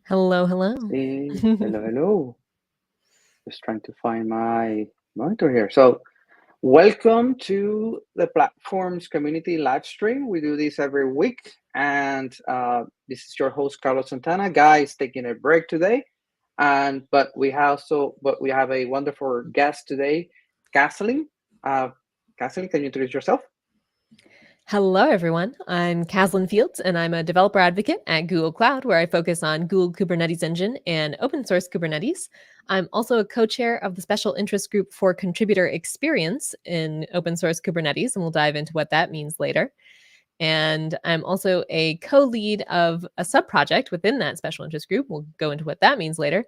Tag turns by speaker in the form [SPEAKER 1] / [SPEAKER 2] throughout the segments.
[SPEAKER 1] Hello, hello.
[SPEAKER 2] Hey, hello, hello. Just trying to find my monitor here. So, welcome to the platform's community live stream. We do this every week, and this is your host Carlos Santana. Guy is taking a break today, but we have a wonderful guest today, Kathleen. Kathleen, can you introduce yourself?
[SPEAKER 1] Hello, everyone. I'm Kathleen Fields, and I'm a developer advocate at Google Cloud, where I focus on Google Kubernetes Engine and open source Kubernetes. I'm also a co-chair of the special interest group for contributor experience in open source Kubernetes, and we'll dive into what that means later. And I'm also a co-lead of a sub-project within that special interest group. We'll go into what that means later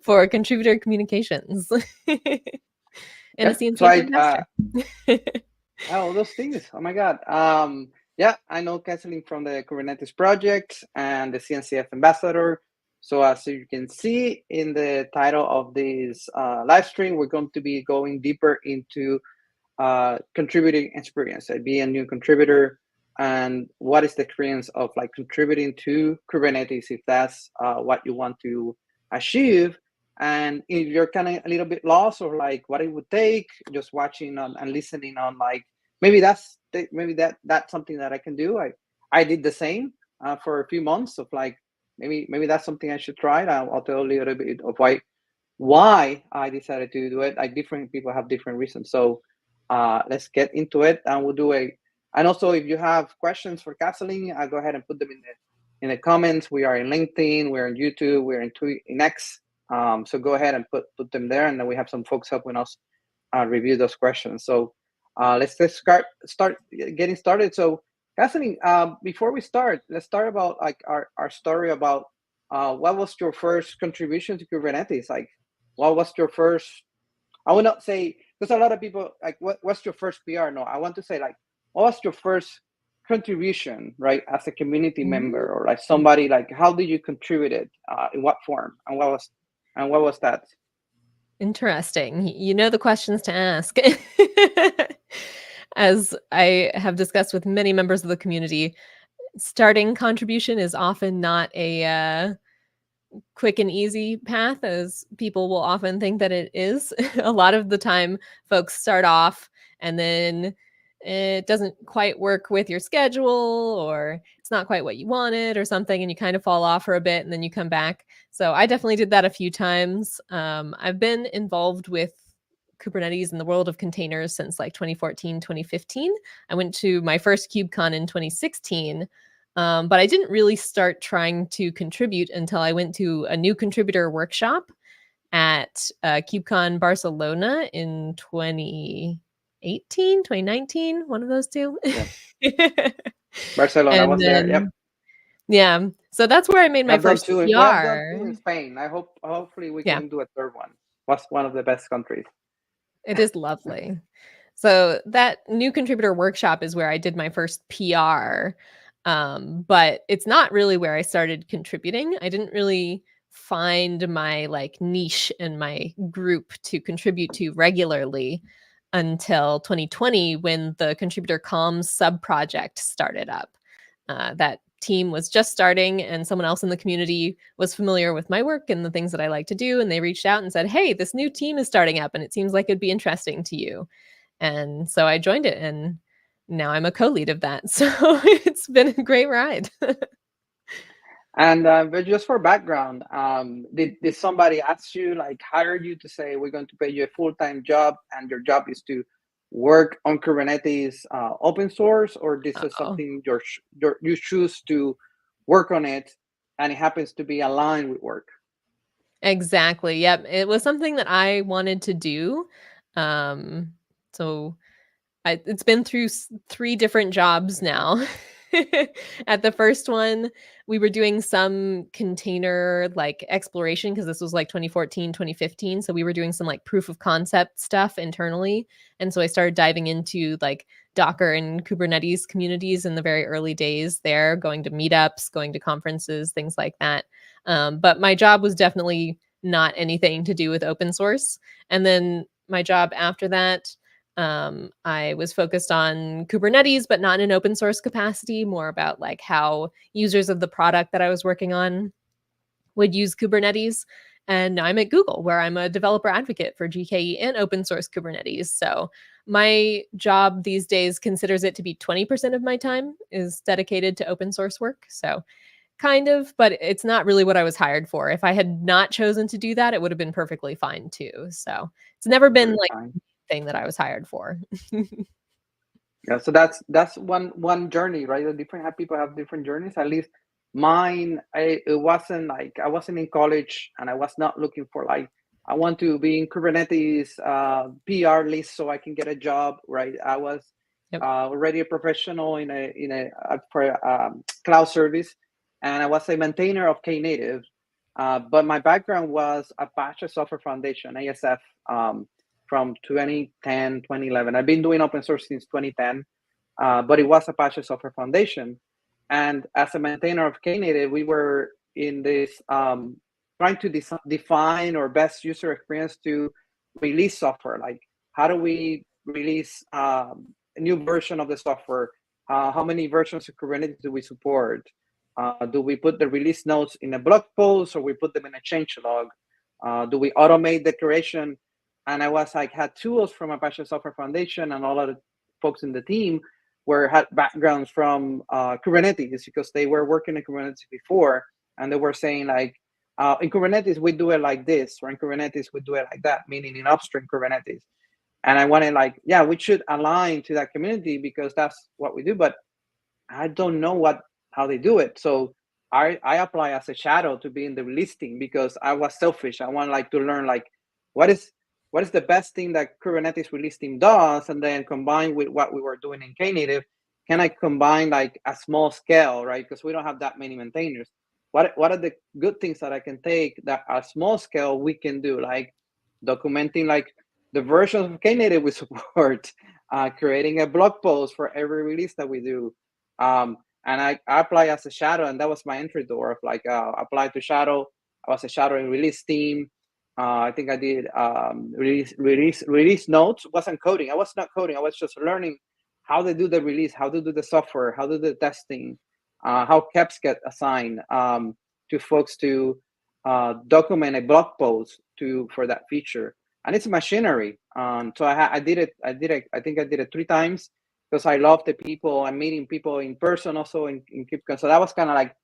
[SPEAKER 1] for contributor communications and a
[SPEAKER 2] Yeah.
[SPEAKER 1] CNCF
[SPEAKER 2] So
[SPEAKER 1] ambassador.
[SPEAKER 2] all those things. Oh my God. Yeah, I know Kathleen from the Kubernetes project and the CNCF ambassador. So as you can see in the title of this live stream, we're going to be going deeper into contributing experience. Be a new contributor, and what is the experience of like contributing to Kubernetes if that's what you want to achieve. And if you're kind of a little bit lost or like what it would take, just watching on and listening on like maybe that's something that I can do. I did the same for a few months of like maybe that's something I should try. I'll tell you a little bit of why I decided to do it. Like different people have different reasons. So let's get into it, and we'll do a. And also, if you have questions for Kathleen, go ahead and put them in the comments. We are in LinkedIn, we're in YouTube, we're in X. So go ahead and put them there, and then we have some folks helping us review those questions. So let's start getting started. So Kathleen, before we start, let's start about like our story about what was your first contribution to Kubernetes? Like, what was your first? I would not say because a lot of people like what's your first PR? No, I want to say like what was your first contribution, right? As a community member or like somebody like how did you contribute it? In what form? And what was that?
[SPEAKER 1] Interesting. You know the questions to ask. As I have discussed with many members of the community, starting contribution is often not a quick and easy path, as people will often think that it is. A lot of the time, folks start off and then it doesn't quite work with your schedule, or it's not quite what you wanted, or something, and you kind of fall off for a bit and then you come back. So I definitely did that a few times. I've been involved with Kubernetes in the world of containers since like 2014, 2015. I went to my first KubeCon in 2016. But I didn't really start trying to contribute until I went to a new contributor workshop at KubeCon Barcelona in 2018, 2019, one of those two.
[SPEAKER 2] Yeah. Barcelona
[SPEAKER 1] And
[SPEAKER 2] was there. Yep.
[SPEAKER 1] then, yeah, so that's where I made my
[SPEAKER 2] I've done
[SPEAKER 1] first
[SPEAKER 2] two. We have done two
[SPEAKER 1] PR.
[SPEAKER 2] in Spain. Hopefully we
[SPEAKER 1] Yeah,
[SPEAKER 2] can do a third one. What's one of the best countries?
[SPEAKER 1] it is lovely. So that new contributor workshop is where I did my first PR. But it's not really where I started contributing. I didn't really find my like niche and my group to contribute to regularly until 2020 when the contributor comms sub project started up. That team was just starting, and someone else in the community was familiar with my work and the things that I like to do, and they reached out and said, "Hey, this new team is starting up and it seems like it'd be interesting to you." And so I joined it, and now I'm a co-lead of that. So it's been a great ride.
[SPEAKER 2] And but just for background, did somebody ask you, like, hire you to say we're going to pay you a full-time job, and your job is to work on Kubernetes open source, or this is
[SPEAKER 1] Oh,
[SPEAKER 2] something you choose to work on it, and it happens to be aligned with work?
[SPEAKER 1] exactly. Yep. It was something that I wanted to do. Um, so it's been through three different jobs now. At the first one, we were doing some container like exploration because this was like 2014, 2015. So we were doing some like proof of concept stuff internally. And so I started diving into like Docker and Kubernetes communities in the very early days there, going to meetups, going to conferences, things like that. But my job was definitely not anything to do with open source. And then my job after that, I was focused on Kubernetes, but not in an open source capacity, more about like how users of the product that I was working on would use Kubernetes. And now I'm at Google, where I'm a developer advocate for GKE and open source Kubernetes. So my job these days considers it to be 20% of my time is dedicated to open source work. So kind of, but it's not really what I was hired for. If I had not chosen to do that, it would have been perfectly fine too. So it's never been like
[SPEAKER 2] Fine.
[SPEAKER 1] thing that I was hired for.
[SPEAKER 2] Yeah, so that's one journey, right? The different people have different journeys. At least mine, it wasn't like I wasn't in college and I was not looking for like I want to be in Kubernetes PR list so I can get a job, right? I was
[SPEAKER 1] Yep.
[SPEAKER 2] already a professional in a for cloud service, and I was a maintainer of Knative. But my background was Apache Software Foundation, ASF. From 2010, 2011. I've been doing open source since 2010, but it was Apache Software Foundation. And as a maintainer of Knative, we were in this trying to define our best user experience to release software. Like, how do we release a new version of the software? How many versions of Kubernetes do we support? Do we put the release notes in a blog post or we put them in a change log? Do we automate the creation? And I was like had tools from Apache Software Foundation, and all of the folks in the team had backgrounds from Kubernetes because they were working in Kubernetes before, and they were saying like, in Kubernetes we do it like this, or in Kubernetes we do it like that, meaning in upstream Kubernetes. And I wanted like, yeah, we should align to that community because that's what we do, but I don't know how they do it. So I apply as a shadow to be in the release team because I was selfish. I want like to learn like what is the best thing that Kubernetes release team does, and then combine with what we were doing in Knative. Can I combine like a small scale, right? Because we don't have that many maintainers. What are the good things that I can take that at small scale we can do, like documenting like the versions of Knative we support, creating a blog post for every release that we do. And I apply as a shadow, and that was my entry door of like apply to shadow. I was a shadow in release team. I think I did release notes. Wasn't coding. I was not coding. I was just learning how they do the release, how to do the software, how to do the testing, how caps get assigned to folks to document a blog post for that feature. And it's machinery. So I did it. I think I did it 3 times because I love the people. I'm meeting people in person also in KubeCon. So that was kind of like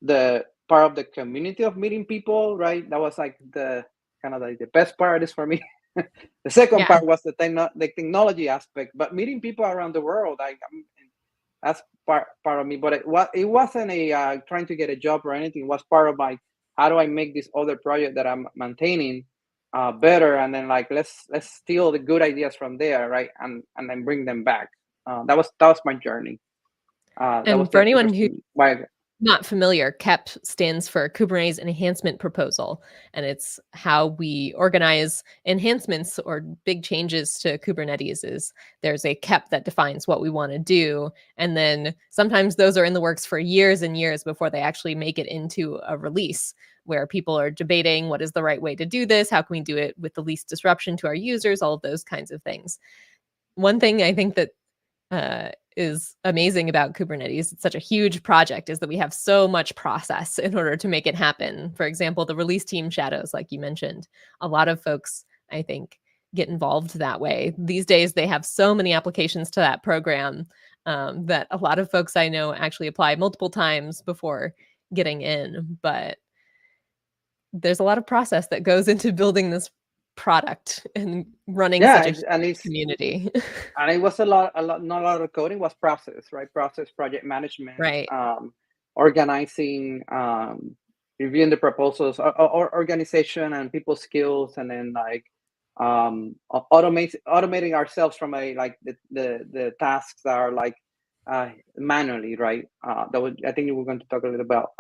[SPEAKER 2] the part of the community of meeting people, right? That was like the kind of like the best part is for me. The second part was the technology aspect, but meeting people around the world, that's part of me. But it wasn't a trying to get a job or anything. It was part of my how do I make this other project that I'm maintaining better, and then like let's steal the good ideas from there, right, and then bring them back. That was my journey.
[SPEAKER 1] And for anyone who not familiar, KEP stands for Kubernetes Enhancement Proposal, and it's how we organize enhancements or big changes to Kubernetes. There's a KEP that defines what we want to do, and then sometimes those are in the works for years and years before they actually make it into a release, where people are debating what is the right way to do this, how can we do it with the least disruption to our users, all of those kinds of things. One thing I think that is amazing about Kubernetes, it's such a huge project, is that we have so much process in order to make it happen. For example, the release team shadows, like you mentioned, a lot of folks, I think, get involved that way. These days, they have so many applications to that program that a lot of folks I know actually apply multiple times before getting in. But there's a lot of process that goes into building this product and running such a community.
[SPEAKER 2] And it was not a lot of coding, was process, right? Process, project management,
[SPEAKER 1] right.
[SPEAKER 2] Organizing, reviewing the proposals, or organization and people skills, and then like automating ourselves from the tasks that are like manually, right? I think we're going to talk a little about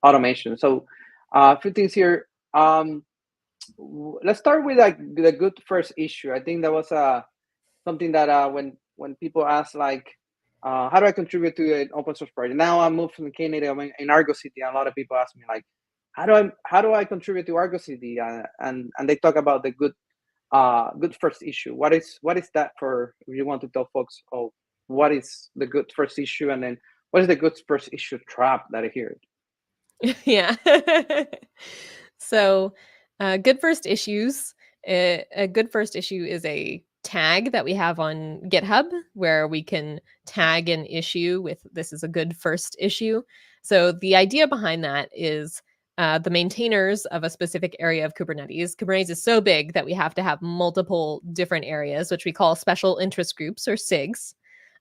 [SPEAKER 2] automation. So a few things here. Let's start with like the good first issue. I think that was something that when people ask like, how do I contribute to an open source project? Now I moved from Knative, I'm in Argo City, and a lot of people ask me like, how do I contribute to Argo City? And they talk about the good good first issue? What is that for? If you want to tell folks, oh, what is the good first issue, and then what is the good first issue trap that I hear?
[SPEAKER 1] Yeah. So, good first issues. A good first issue is a tag that we have on GitHub where we can tag an issue with this is a good first issue. So, the idea behind that is the maintainers of a specific area of Kubernetes. Kubernetes is so big that we have to have multiple different areas, which we call special interest groups or SIGs.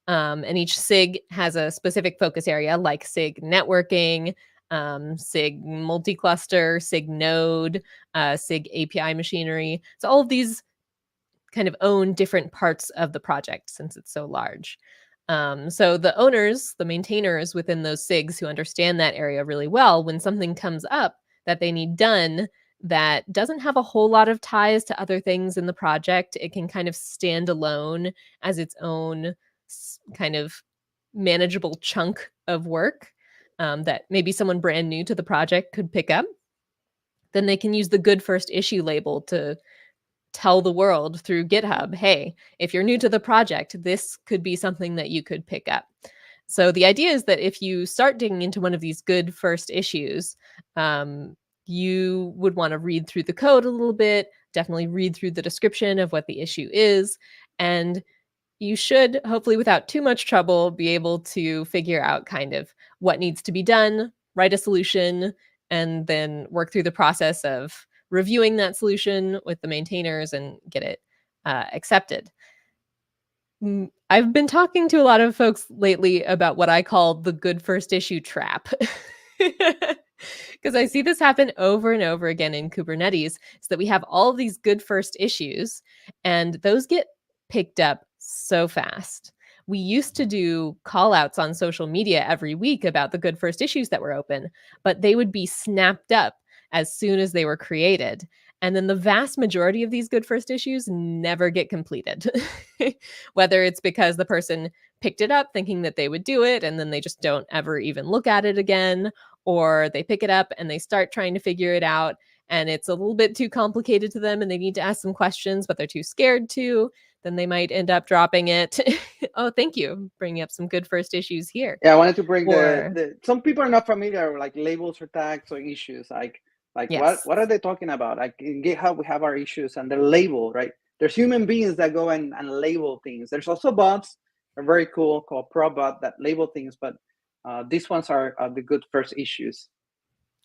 [SPEAKER 1] And each SIG has a specific focus area like SIG networking, SIG multi-cluster, SIG node, SIG API machinery. So all of these kind of own different parts of the project since it's so large. So the owners, the maintainers within those SIGs who understand that area really well, when something comes up that they need done that doesn't have a whole lot of ties to other things in the project, it can kind of stand alone as its own kind of manageable chunk of work that maybe someone brand new to the project could pick up. Then they can use the good first issue label to tell the world through GitHub, hey, if you're new to the project, this could be something that you could pick up. So the idea is that if you start digging into one of these good first issues, you would want to read through the code a little bit, definitely read through the description of what the issue is, and you should, hopefully without too much trouble, be able to figure out kind of what needs to be done, write a solution, and then work through the process of reviewing that solution with the maintainers and get it accepted. I've been talking to a lot of folks lately about what I call the good first issue trap. Because I see this happen over and over again in Kubernetes, is that we have all of these good first issues, and those get picked up so fast. We used to do call outs on social media every week about the good first issues that were open, but they would be snapped up as soon as they were created. And then the vast majority of these good first issues never get completed. Whether it's because the person picked it up thinking that they would do it and then they just don't ever even look at it again, or they pick it up and they start trying to figure it out and it's a little bit too complicated to them and they need to ask some questions, but they're too scared to, then they might end up dropping it. Oh, thank you. Bringing up some good first issues here.
[SPEAKER 2] Yeah, I wanted to bring
[SPEAKER 1] Or,
[SPEAKER 2] the some people are not familiar with like labels or tags or issues. Like
[SPEAKER 1] yes.
[SPEAKER 2] what are they talking about? Like in GitHub, we have our issues and they're labeled, right? There's human beings that go and label things. There's also bots, are very cool, called ProBot that label things, but these ones are the good first issues.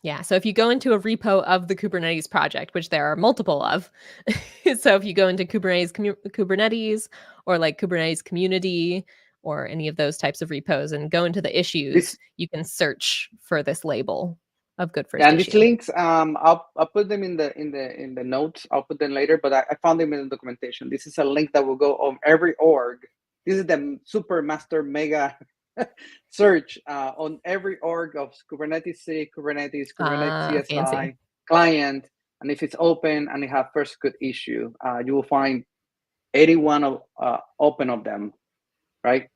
[SPEAKER 1] Yeah. So if you go into a repo of the Kubernetes project, which there are multiple of, so if you go into Kubernetes or like Kubernetes community or any of those types of repos and go into the issues, you can search for this label of good first
[SPEAKER 2] And
[SPEAKER 1] issue.
[SPEAKER 2] these links, I'll put them in the notes. I'll put them later, but I found them in the documentation. This is a link that will go on every org. This is the super master mega search on every org of Kubernetes SIG, Kubernetes CSI
[SPEAKER 1] Fancy.
[SPEAKER 2] client, and if it's open and it have first good issue, you will find 81 of open of them, right?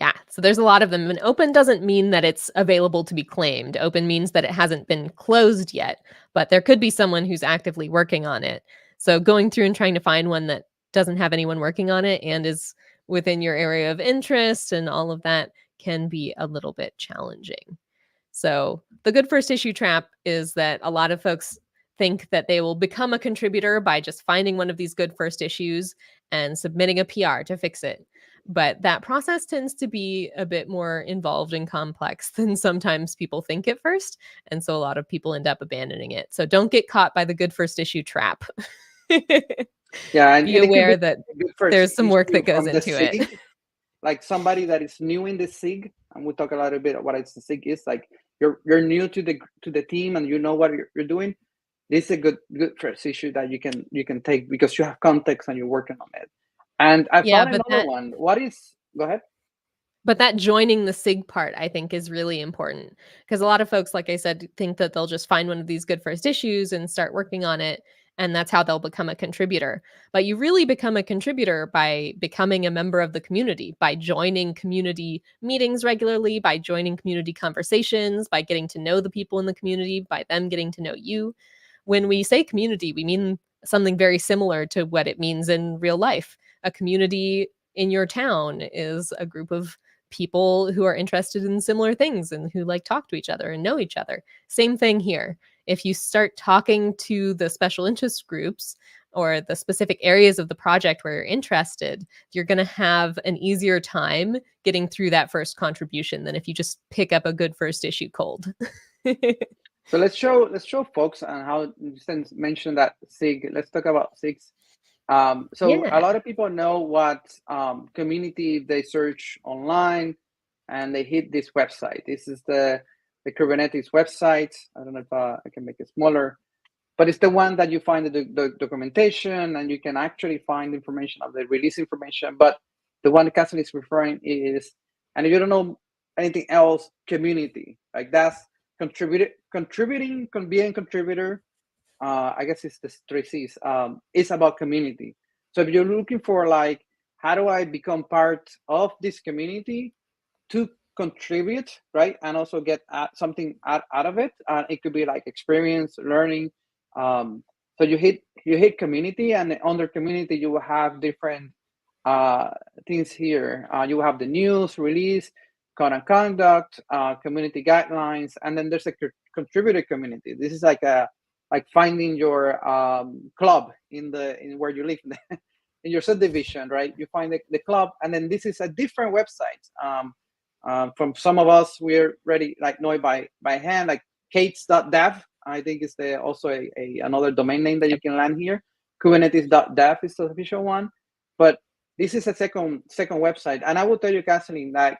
[SPEAKER 1] Yeah, so there's a lot of them. And open doesn't mean that it's available to be claimed. Open means that it hasn't been closed yet, but there could be someone who's actively working on it. So going through and trying to find one that doesn't have anyone working on it and is within your area of interest and all of that can be a little bit challenging. So the good first issue trap is that a lot of folks think that they will become a contributor by just finding one of these good first issues and submitting a PR to fix it. But that process tends to be a bit more involved and complex than sometimes people think at first. And so a lot of people end up abandoning it. So don't get caught by the good first issue trap.
[SPEAKER 2] Yeah, and
[SPEAKER 1] Be
[SPEAKER 2] it could
[SPEAKER 1] aware
[SPEAKER 2] be
[SPEAKER 1] that
[SPEAKER 2] good first
[SPEAKER 1] there's some work that goes
[SPEAKER 2] from the
[SPEAKER 1] into it.
[SPEAKER 2] SIG, like somebody that is new in the SIG, and we'll talk a little bit about what the SIG is. Like you're new to the team and you know what you're doing. This is a good first issue that you can take because you have context and you're working on it. And I
[SPEAKER 1] Yeah,
[SPEAKER 2] found another one. Go ahead.
[SPEAKER 1] But that joining the SIG part, I think, is really important because a lot of folks, like I said, think that they'll just find one of these good first issues and start working on it. And that's how they'll become a contributor. But you really become a contributor by becoming a member of the community, by joining community meetings regularly, by joining community conversations, by getting to know the people in the community, by them getting to know you. When we say community, we mean something very similar to what it means in real life. A community in your town is a group of people who are interested in similar things and who like talk to each other and know each other. Same thing here. If you start talking to the special interest groups or the specific areas of the project where you're interested, you're going to have an easier time getting through that first contribution than if you just pick up a good first issue cold.
[SPEAKER 2] So let's show folks on how, since mentioned that SIG, let's talk about SIGs. So a lot of people know what community if they search online and they hit this website. This is the Kubernetes website. I don't know if I can make it smaller, but it's the one that you find the documentation, and you can actually find information of the release information. But the one Kathleen is referring is, and if you don't know anything else, community. Like that's contributing, being a contributor. I guess it's the 3 C's. It's about community. So if you're looking for like, how do I become part of this community to contribute, right? And also get something out of it. It could be like experience, learning. So you hit community, and under community, you will have different things here. You will have the news, release, code and conduct, community guidelines, and then there's a contributor community. This is like finding your club in where you live, in your subdivision, right? You find the club, and then this is a different website. From some of us, we're already like know it by hand, like kates.dev. I think is also another domain name that you can land here. Kubernetes.dev is the official one, but this is a second website. And I will tell you, Kathleen, that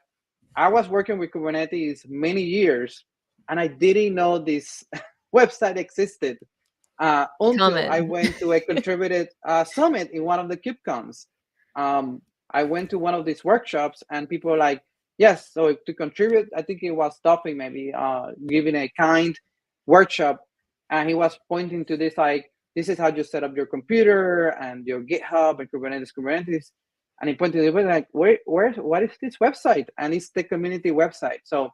[SPEAKER 2] I was working with Kubernetes many years, and I didn't know this website existed until I went to a contributed summit in one of the KubeCons. I went to one of these workshops, and people were like, yes, so to contribute, I think it was Duffy maybe giving a kind workshop, and he was pointing to this, like, this is how you set up your computer and your GitHub and Kubernetes. And he pointed to it like, what is this website? And it's the community website. So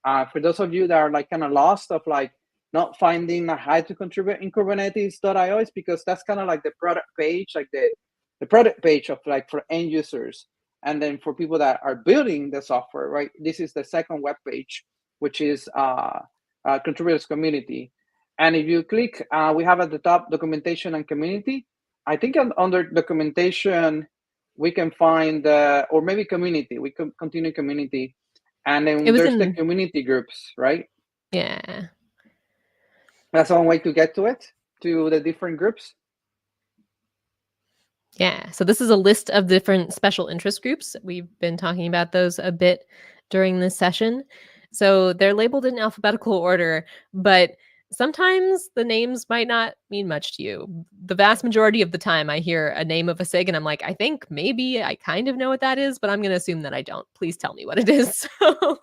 [SPEAKER 2] for those of you that are like kind of lost of like not finding how to contribute in Kubernetes.io, is because that's kind of like the product page, like the product page of like for end users. And then for people that are building the software, right? This is the second web page, which is contributors community. And if you click, we have at the top documentation and community. I think under documentation, we can find, or maybe community, we can continue community. And then there's the community groups, right?
[SPEAKER 1] Yeah.
[SPEAKER 2] That's one way to get to it, to the different groups.
[SPEAKER 1] Yeah, so this is a list of different special interest groups. We've been talking about those a bit during this session. So they're labeled in alphabetical order, but sometimes the names might not mean much to you. The vast majority of the time I hear a name of a SIG and I'm like, I think maybe I kind of know what that is, but I'm going to assume that I don't. Please tell me what it is. So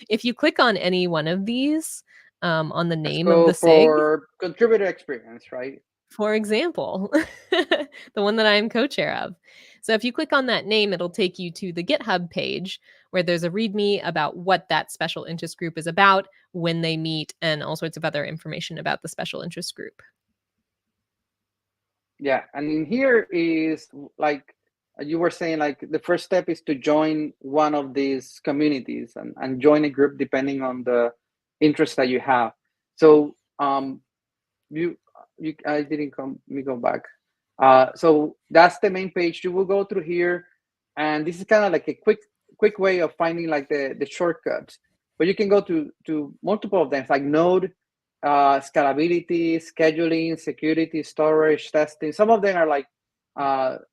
[SPEAKER 1] if you click on any one of these on the name of the SIG.
[SPEAKER 2] For contributor experience, right?
[SPEAKER 1] For example, the one that I am co-chair of. So if you click on that name, it'll take you to the GitHub page where there's a README about what that special interest group is about, when they meet, and all sorts of other information about the special interest group.
[SPEAKER 2] Yeah, and in here is like you were saying, like the first step is to join one of these communities and join a group depending on the interest that you have. So I didn't come. Let me go back. So that's the main page. You will go through here, and this is kind of like a quick way of finding like the shortcuts. But you can go to multiple of them, like Node, scalability, scheduling, security, storage, testing. Some of them are like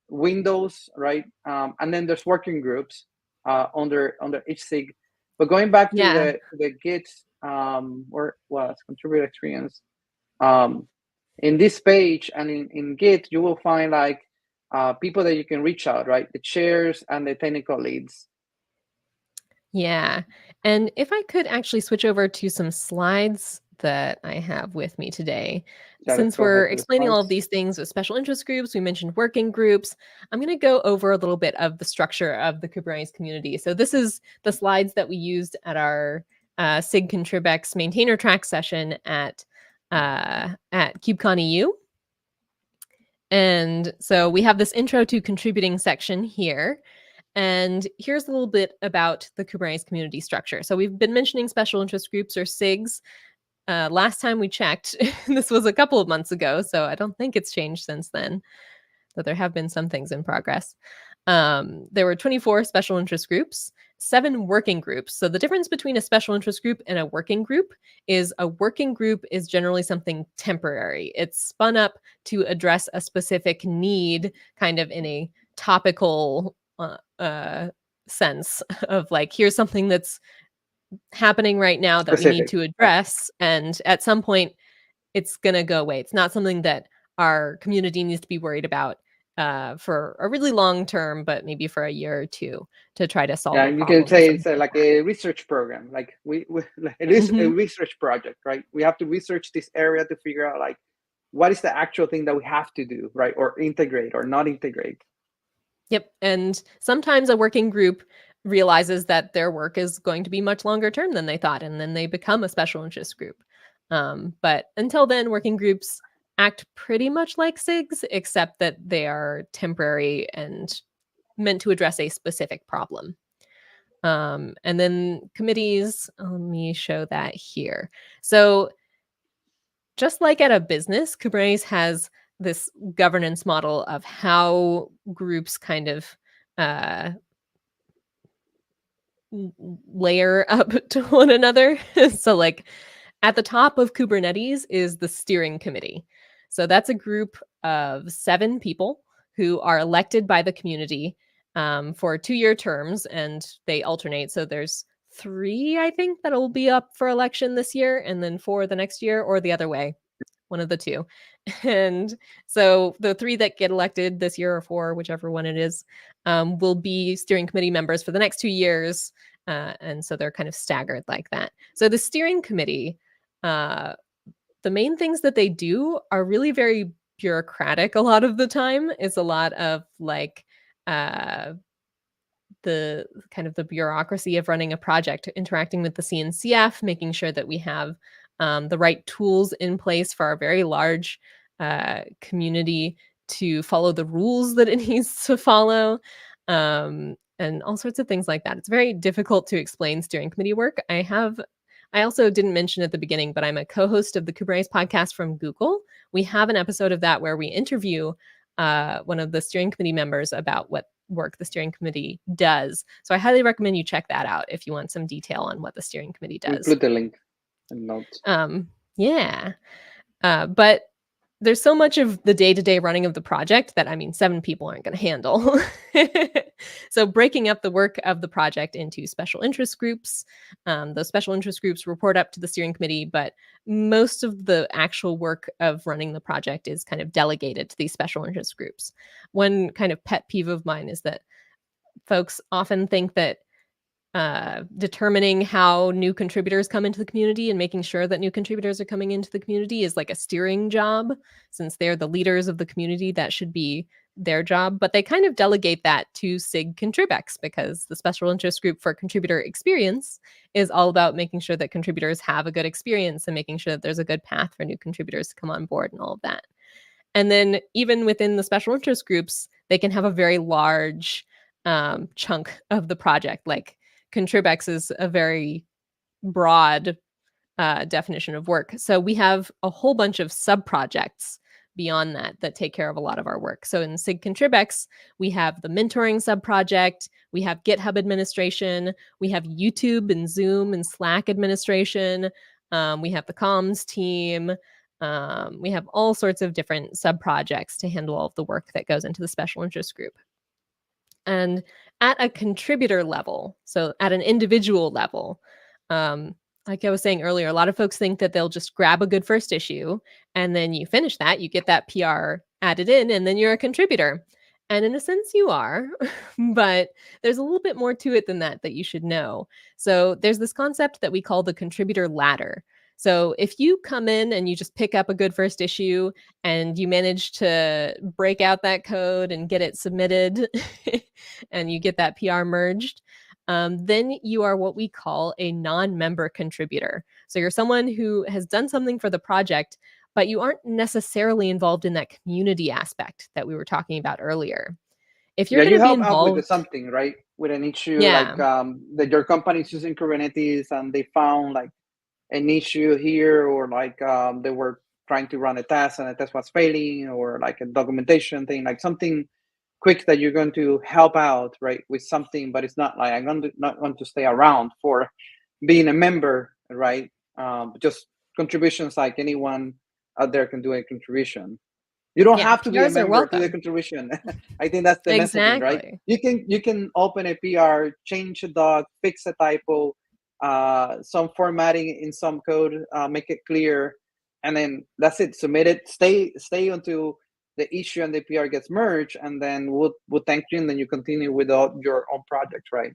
[SPEAKER 2] Windows, right? And then there's working groups under each SIG. But going back to the Git, or was contributor experience. In this page and in Git, you will find like people that you can reach out, right? The chairs and the technical leads.
[SPEAKER 1] Yeah. And if I could actually switch over to some slides that I have with me today. Since we're explaining all of these things with special interest groups, we mentioned working groups, I'm going to go over a little bit of the structure of the Kubernetes community. So this is the slides that we used at our SIG-Contribex maintainer track session at KubeCon EU. And so we have this intro to contributing section here. And here's a little bit about the Kubernetes community structure. So we've been mentioning special interest groups, or SIGs. Last time we checked, this was a couple of months ago, so I don't think it's changed since then, though there have been some things in progress. There were 24 special interest groups, 7 working groups. So the difference between a special interest group and a working group is a working group is generally something temporary. It's spun up to address a specific need, kind of in a topical sense of like, here's something that's happening right now that we need to address, and at some point it's going to go away. It's not something that our community needs to be worried about for a really long term, but maybe for a year or two to try to solve a problem.
[SPEAKER 2] You can say it's like a research program. Like it is a research project, right? We have to research this area to figure out like what is the actual thing that we have to do, right? Or integrate or not integrate.
[SPEAKER 1] Yep. And sometimes a working group realizes that their work is going to be much longer term than they thought, and then they become a special interest group. But until then, working groups act pretty much like SIGs, except that they are temporary and meant to address a specific problem. And then committees, let me show that here. So just like at a business, Kubernetes has this governance model of how groups kind of layer up to one another. So like at the top of Kubernetes is the steering committee. So that's a group of 7 people who are elected by the community for 2-year terms, and they alternate. So there's 3, I think, that'll be up for election this year, and then 4 the next year, or the other way, one of the 2. And so the 3 that get elected this year, or 4, whichever one it is, will be steering committee members for the next 2 years. And so they're kind of staggered like that. So the steering committee, the main things that they do are really very bureaucratic a lot of the time. It's a lot of like the kind of the bureaucracy of running a project, interacting with the CNCF, making sure that we have the right tools in place for our very large community to follow the rules that it needs to follow, and all sorts of things like that. It's very difficult to explain steering committee work. I also didn't mention at the beginning, but I'm a co-host of the Kubernetes podcast from Google. We have an episode of that where we interview one of the steering committee members about what work the steering committee does. So I highly recommend you check that out if you want some detail on what the steering committee does.
[SPEAKER 2] We'll put the link and notes.
[SPEAKER 1] Yeah. But there's so much of the day-to-day running of the project that, 7 people aren't going to handle. So breaking up the work of the project into special interest groups, those special interest groups report up to the steering committee, but most of the actual work of running the project is kind of delegated to these special interest groups. One kind of pet peeve of mine is that folks often think that determining how new contributors come into the community and making sure that new contributors are coming into the community is like a steering job. Since they're the leaders of the community, that should be their job. But they kind of delegate that to SIG-Contribex, because the special interest group for contributor experience is all about making sure that contributors have a good experience and making sure that there's a good path for new contributors to come on board and all of that. And then even within the special interest groups, they can have a very large chunk of the project. Like Contribex is a very broad definition of work. So we have a whole bunch of sub-projects beyond that take care of a lot of our work. So in SIG-Contribex, we have the mentoring sub-project, we have GitHub administration, we have YouTube and Zoom and Slack administration, we have the comms team, we have all sorts of different sub-projects to handle all of the work that goes into the special interest group. And at a contributor level, so at an individual level, like I was saying earlier, a lot of folks think that they'll just grab a good first issue and then you finish that, you get that PR added in, and then you're a contributor. And in a sense you are, but there's a little bit more to it than that you should know. So there's this concept that we call the contributor ladder. So if you come in and you just pick up a good first issue and you manage to break out that code and get it submitted and you get that PR merged, then you are what we call a non-member contributor. So you're someone who has done something for the project, but you aren't necessarily involved in that community aspect that we were talking about earlier. If you're
[SPEAKER 2] Yeah,
[SPEAKER 1] going
[SPEAKER 2] you
[SPEAKER 1] to be
[SPEAKER 2] help out with
[SPEAKER 1] involved,
[SPEAKER 2] something, right? With an issue
[SPEAKER 1] yeah,
[SPEAKER 2] like that your company is using Kubernetes and they found like an issue here, or like they were trying to run a test and the test was failing, or like a documentation thing, like something quick that you're going to help out, right, with something, but it's not like not going to stay around for being a member, right? Just contributions like anyone out there can do a contribution. You don't
[SPEAKER 1] yeah,
[SPEAKER 2] have to be a
[SPEAKER 1] PRs are
[SPEAKER 2] member to the
[SPEAKER 1] welcome.
[SPEAKER 2] contribution. I think that's the messaging, right?
[SPEAKER 1] Exactly.
[SPEAKER 2] You can open a PR, change a doc, fix a typo, some formatting in some code, make it clear, and then that's it. Submit it. Stay until the issue and the PR gets merged, and then we'll thank you, and then you continue with your own project, right?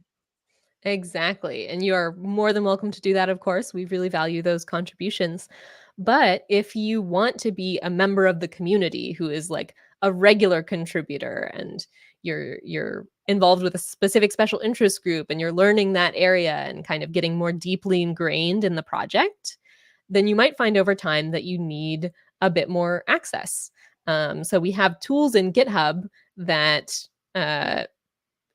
[SPEAKER 1] Exactly. And you are more than welcome to do that, of course. We really value those contributions. But if you want to be a member of the community who is like a regular contributor, and you're involved with a specific special interest group and you're learning that area and kind of getting more deeply ingrained in the project, then you might find over time that you need a bit more access. So we have tools in GitHub that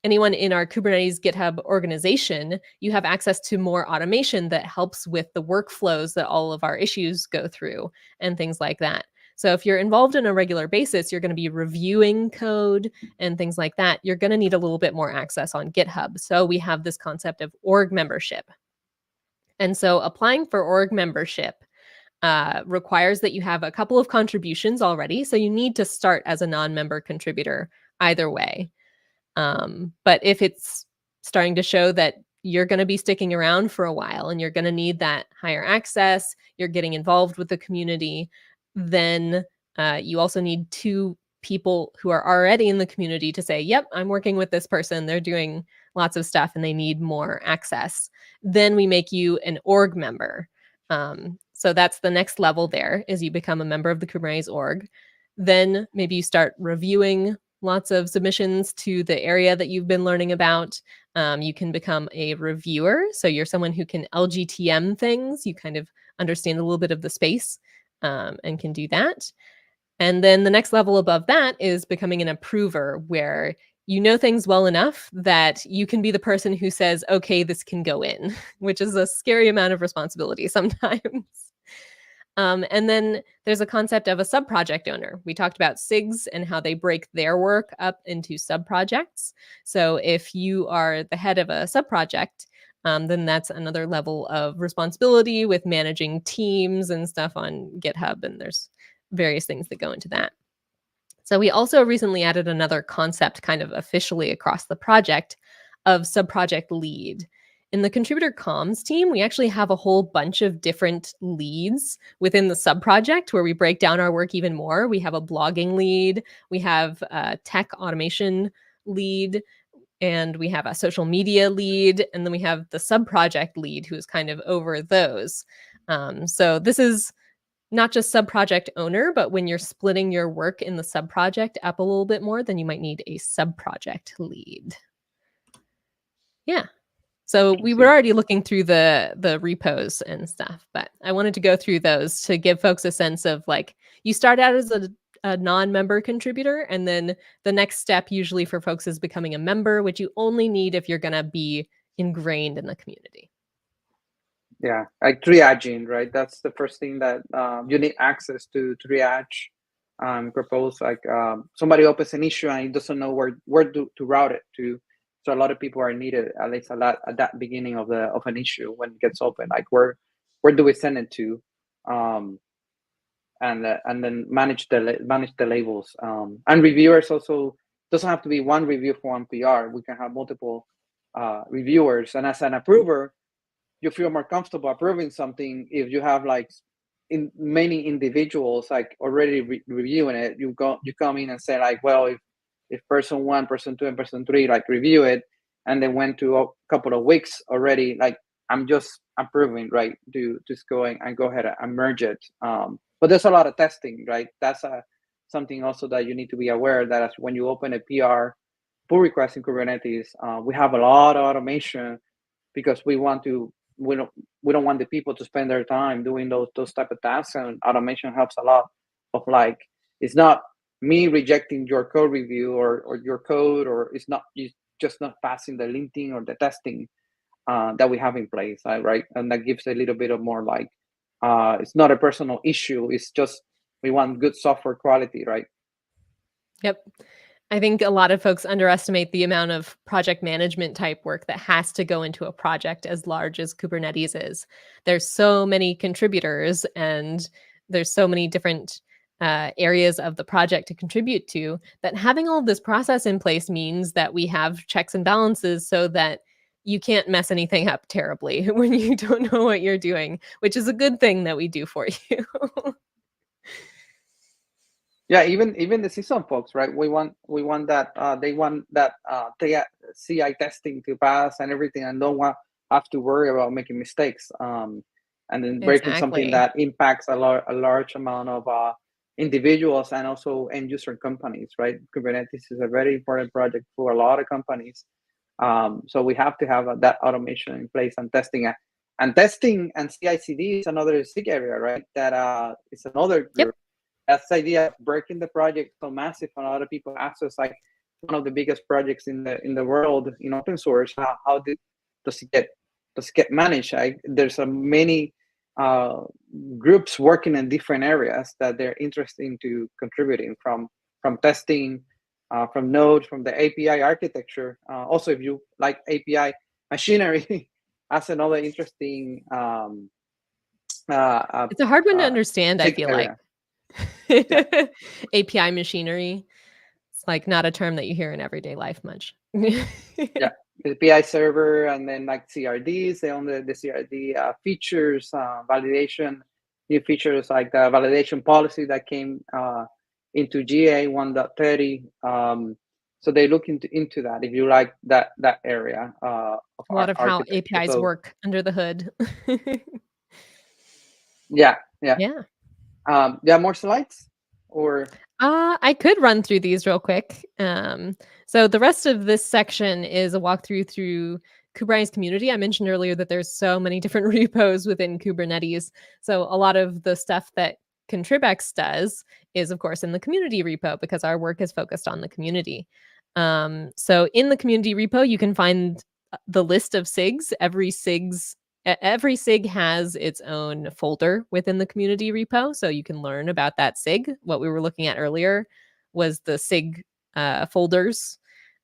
[SPEAKER 1] anyone in our Kubernetes GitHub organization, you have access to more automation that helps with the workflows that all of our issues go through and things like that. So if you're involved in a regular basis, you're going to be reviewing code and things like that. You're going to need a little bit more access on GitHub. So we have this concept of org membership. And so applying for org membership requires that you have a couple of contributions already. So you need to start as a non-member contributor either way. But if it's starting to show that you're going to be sticking around for a while and you're going to need that higher access, you're getting involved with the community, then you also need two people who are already in the community to say, yep, I'm working with this person. They're doing lots of stuff and they need more access. Then we make you an org member. So that's the next level there, is you become a member of the Kubernetes org. Then maybe you start reviewing lots of submissions to the area that you've been learning about. You can become a reviewer. So you're someone who can LGTM things. You kind of understand a little bit of the space and can do that. And then the next level above that is becoming an approver, where you know things well enough that you can be the person who says, okay, this can go in, which is a scary amount of responsibility sometimes. And then there's a concept of a sub-project owner. We talked about SIGs and how they break their work up into sub-projects. So if you are the head of a sub-project, then that's another level of responsibility with managing teams and stuff on GitHub. And there's various things that go into that. So we also recently added another concept kind of officially across the project of sub-project lead. In the contributor comms team, we actually have a whole bunch of different leads within the sub-project where we break down our work even more. We have a blogging lead, we have a tech automation lead, and we have a social media lead, and then we have the sub-project lead who is kind of over those. So this is not just sub-project owner, but when you're splitting your work in the sub-project up a little bit more, then you might need a sub-project lead. Yeah. So we were already looking through the repos and stuff, but I wanted to go through those to give folks a sense of, like, you start out as a non-member contributor, and then the next step usually for folks is becoming a member, which you only need if you're going to be ingrained in the community.
[SPEAKER 2] Yeah, like triaging, right? That's the first thing that you need access to triage. Propose like somebody opens an issue and he doesn't know where to route it to. So a lot of people are needed, at least a lot at that beginning of an issue when it gets open. Like where do we send it to, and then manage the labels. And reviewers also doesn't have to be one review for one PR. We can have multiple reviewers, and as an approver, you feel more comfortable approving something if you have like in many individuals like already reviewing it. You come in and say like, well, if person 1, person 2, and person 3 like review it, and they went to a couple of weeks already, like I'm just approving, right? To just go ahead and merge it. But there's a lot of testing, right? That's something also that you need to be aware that when you open a PR pull request in Kubernetes, we have a lot of automation because we want to we don't want the people to spend their time doing those type of tasks, and automation helps a lot. Of like, it's not me rejecting your code review or your code, or it's just not passing the linting or the testing that we have in place, right? And that gives a little bit of more like, it's not a personal issue. It's just we want good software quality, right?
[SPEAKER 1] Yep. I think a lot of folks underestimate the amount of project management type work that has to go into a project as large as Kubernetes is. There's so many contributors and there's so many different areas of the project to contribute to, that having all of this process in place means that we have checks and balances so that you can't mess anything up terribly when you don't know what you're doing, which is a good thing that we do for you.
[SPEAKER 2] Yeah, even the seasoned folks, right? We want that they want that CI testing to pass and everything, and don't have to worry about making mistakes. And then breaking something
[SPEAKER 1] Exactly.
[SPEAKER 2] that impacts a large amount of individuals and also end user companies, right? Kubernetes is a very important project for a lot of companies. So we have to have that automation in place, and testing and CI/CD is another SIG area, right? That is another group.
[SPEAKER 1] Yep.
[SPEAKER 2] That's the idea of breaking the project so massive. And a lot of people ask us, like, one of the biggest projects in the world in open source, how does it get managed? There's many groups working in different areas that they're interested into contributing, from testing, from Node, from the API architecture. Also, if you like API machinery, that's another interesting
[SPEAKER 1] It's a hard one to understand, I feel like.
[SPEAKER 2] area. Yeah.
[SPEAKER 1] API machinery. It's like not a term that you hear in everyday life much.
[SPEAKER 2] Yeah, the API server, and then like CRDs. They own the CRD features, validation, new features like the validation policy that came into GA 1.30. So they look into that, if you like that area of
[SPEAKER 1] A lot of how
[SPEAKER 2] architecture.
[SPEAKER 1] APIs
[SPEAKER 2] So
[SPEAKER 1] work under the hood.
[SPEAKER 2] yeah.
[SPEAKER 1] Yeah.
[SPEAKER 2] Yeah, more slides or
[SPEAKER 1] I could run through these real quick. So the rest of this section is a walkthrough through Kubernetes community. I mentioned earlier that there's so many different repos within Kubernetes. So a lot of the stuff that Contribex does is, of course, in the community repo, because our work is focused on the community. So in the community repo, you can find the list of SIGs. Every SIG has its own folder within the community repo, so you can learn about that SIG. What we were looking at earlier was the SIG folders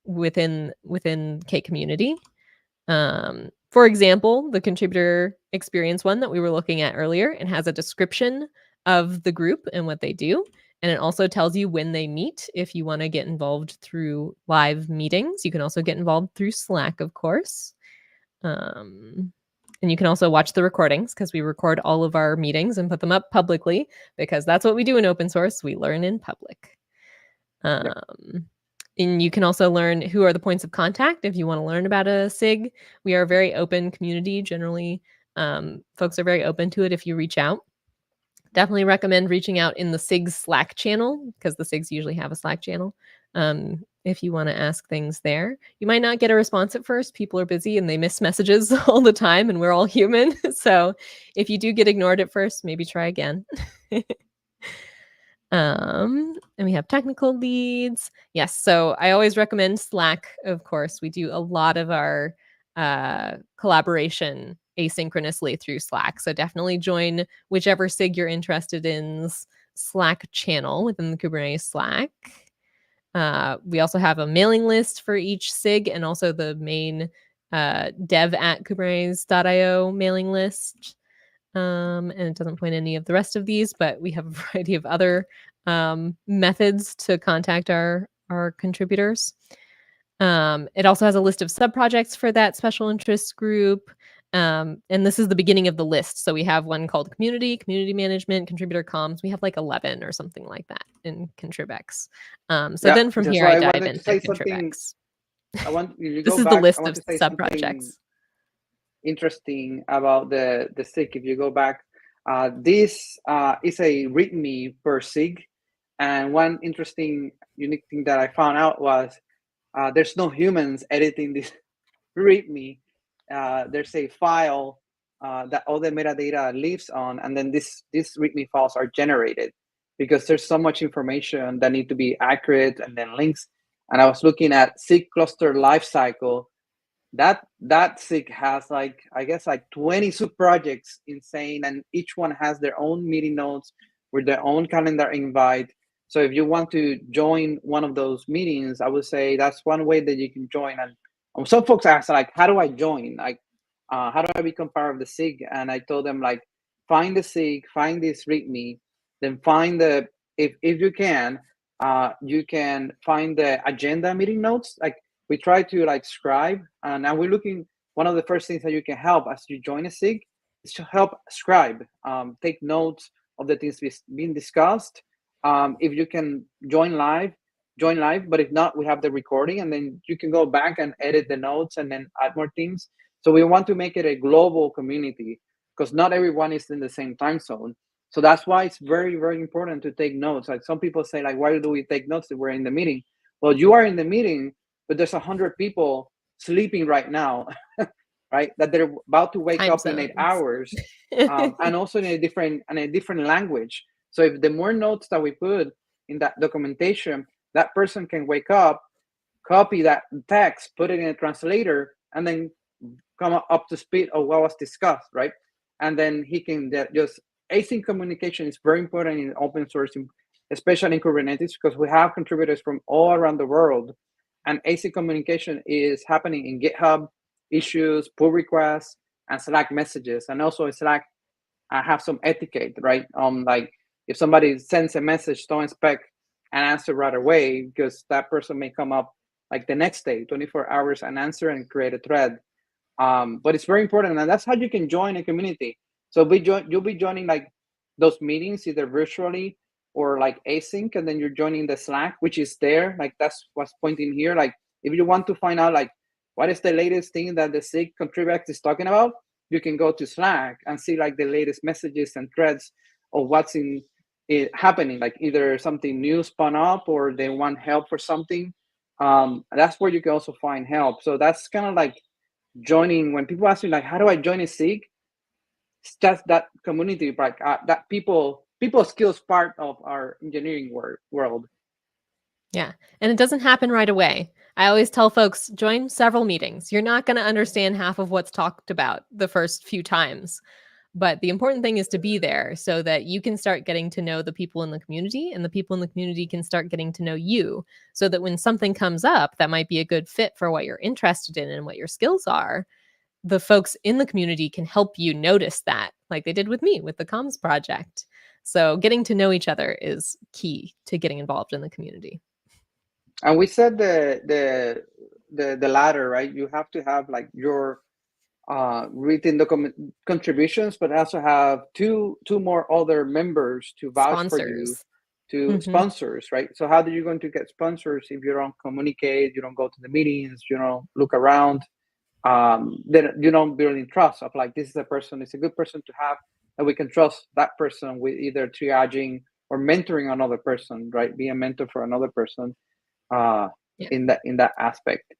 [SPEAKER 1] within K community. For example, the contributor experience one that we were looking at earlier, it has a description of the group and what they do. And it also tells you when they meet. If you want to get involved through live meetings, you can also get involved through Slack, of course. And you can also watch the recordings, because we record all of our meetings and put them up publicly, because that's what we do in open source. We learn in public. And you can also learn who are the points of contact if you want to learn about a SIG. We are a very open community. Generally, folks are very open to it if you reach out. Definitely recommend reaching out in the SIGs Slack channel, because the SIGs usually have a Slack channel. If you want to ask things there, you might not get a response at first. People are busy and they miss messages all the time, and we're all human. So if you do get ignored at first, maybe try again. And we have technical leads. Yes. So I always recommend Slack. Of course, we do a lot of our collaboration asynchronously through Slack. So definitely join whichever SIG you're interested in's Slack channel within the Kubernetes Slack. We also have a mailing list for each SIG, and also the main dev@kubernetes.io mailing list. And it doesn't point any of the rest of these, but we have a variety of other methods to contact our contributors. It also has a list of subprojects for that special interest group. And this is the beginning of the list. So we have one called community management, contributor comms. We have like 11 or something like that in Contribex. Then from here, I dive into Contribex. This is the list of subprojects.
[SPEAKER 2] Interesting about the SIG. If you go back, this is a README per SIG. And one interesting, unique thing that I found out was there's no humans editing this README. There's a file that all the metadata lives on, and then these README files are generated because there's so much information that need to be accurate, and then links. And I was looking at SIG cluster lifecycle. That SIG has like, I guess, like 20 sub projects insane, and each one has their own meeting notes with their own calendar invite. So if you want to join one of those meetings, I would say that's one way that you can join. And some folks ask, like, how do I join? Like, how do I become part of the SIG? And I told them, like, find the SIG, find this README, then find the, if you can find the agenda meeting notes. Like, we try to like scribe, and now we're looking, one of the first things that you can help as you join a SIG is to help scribe, take notes of the things being discussed. If you can join live, but if not, we have the recording, and then you can go back and edit the notes and then add more things. So we want to make it a global community because not everyone is in the same time zone. So that's why it's very, very important to take notes. Like, some people say, like, why do we take notes if we're in the meeting? Well, you are in the meeting, but there's 100 people sleeping right now, right? That they're about to wake
[SPEAKER 1] Time
[SPEAKER 2] up in 8
[SPEAKER 1] zones.
[SPEAKER 2] hours, and also in a different language. So if the more notes that we put in that documentation, that person can wake up, copy that text, put it in a translator, and then come up to speed of what was discussed, right? And then he can just, async communication is very important in open source, especially in Kubernetes, because we have contributors from all around the world. And async communication is happening in GitHub, issues, pull requests, and Slack messages. And also in Slack, I have some etiquette, right? Like, if somebody sends a message, don't expect an answer right away, because that person may come up like the next day, 24 hours, and answer and create a thread. But it's very important, and that's how you can join a community. So you'll be joining like those meetings either virtually or like async, and then you're joining the Slack, which is there. Like, that's what's pointing here. Like, if you want to find out like what is the latest thing that the SIG-Contribex is talking about, you can go to Slack and see like the latest messages and threads of what's happening. Like, either something new spun up or they want help for something. That's where you can also find help. So that's kind of like joining. When people ask me like, how do I join a SIG? It's just that community, like, that people skills part of our engineering world.
[SPEAKER 1] Yeah. And it doesn't happen right away. I always tell folks, join several meetings. You're not going to understand half of what's talked about the first few times. But the important thing is to be there so that you can start getting to know the people in the community, and the people in the community can start getting to know you, so that when something comes up that might be a good fit for what you're interested in and what your skills are, the folks in the community can help you notice that, like they did with me with the comms project. So getting to know each other is key to getting involved in the community.
[SPEAKER 2] And we said the latter, right? You have to have like your written document contributions, but also have two more other members to vouch for you, to sponsors, right? So how are you going to get sponsors if you don't communicate, you don't go to the meetings, you don't look around? Then you don't build in trust of like, this is a person, it's a good person to have, and we can trust that person with either triaging or mentoring another person, right? Be a mentor for another person in that aspect.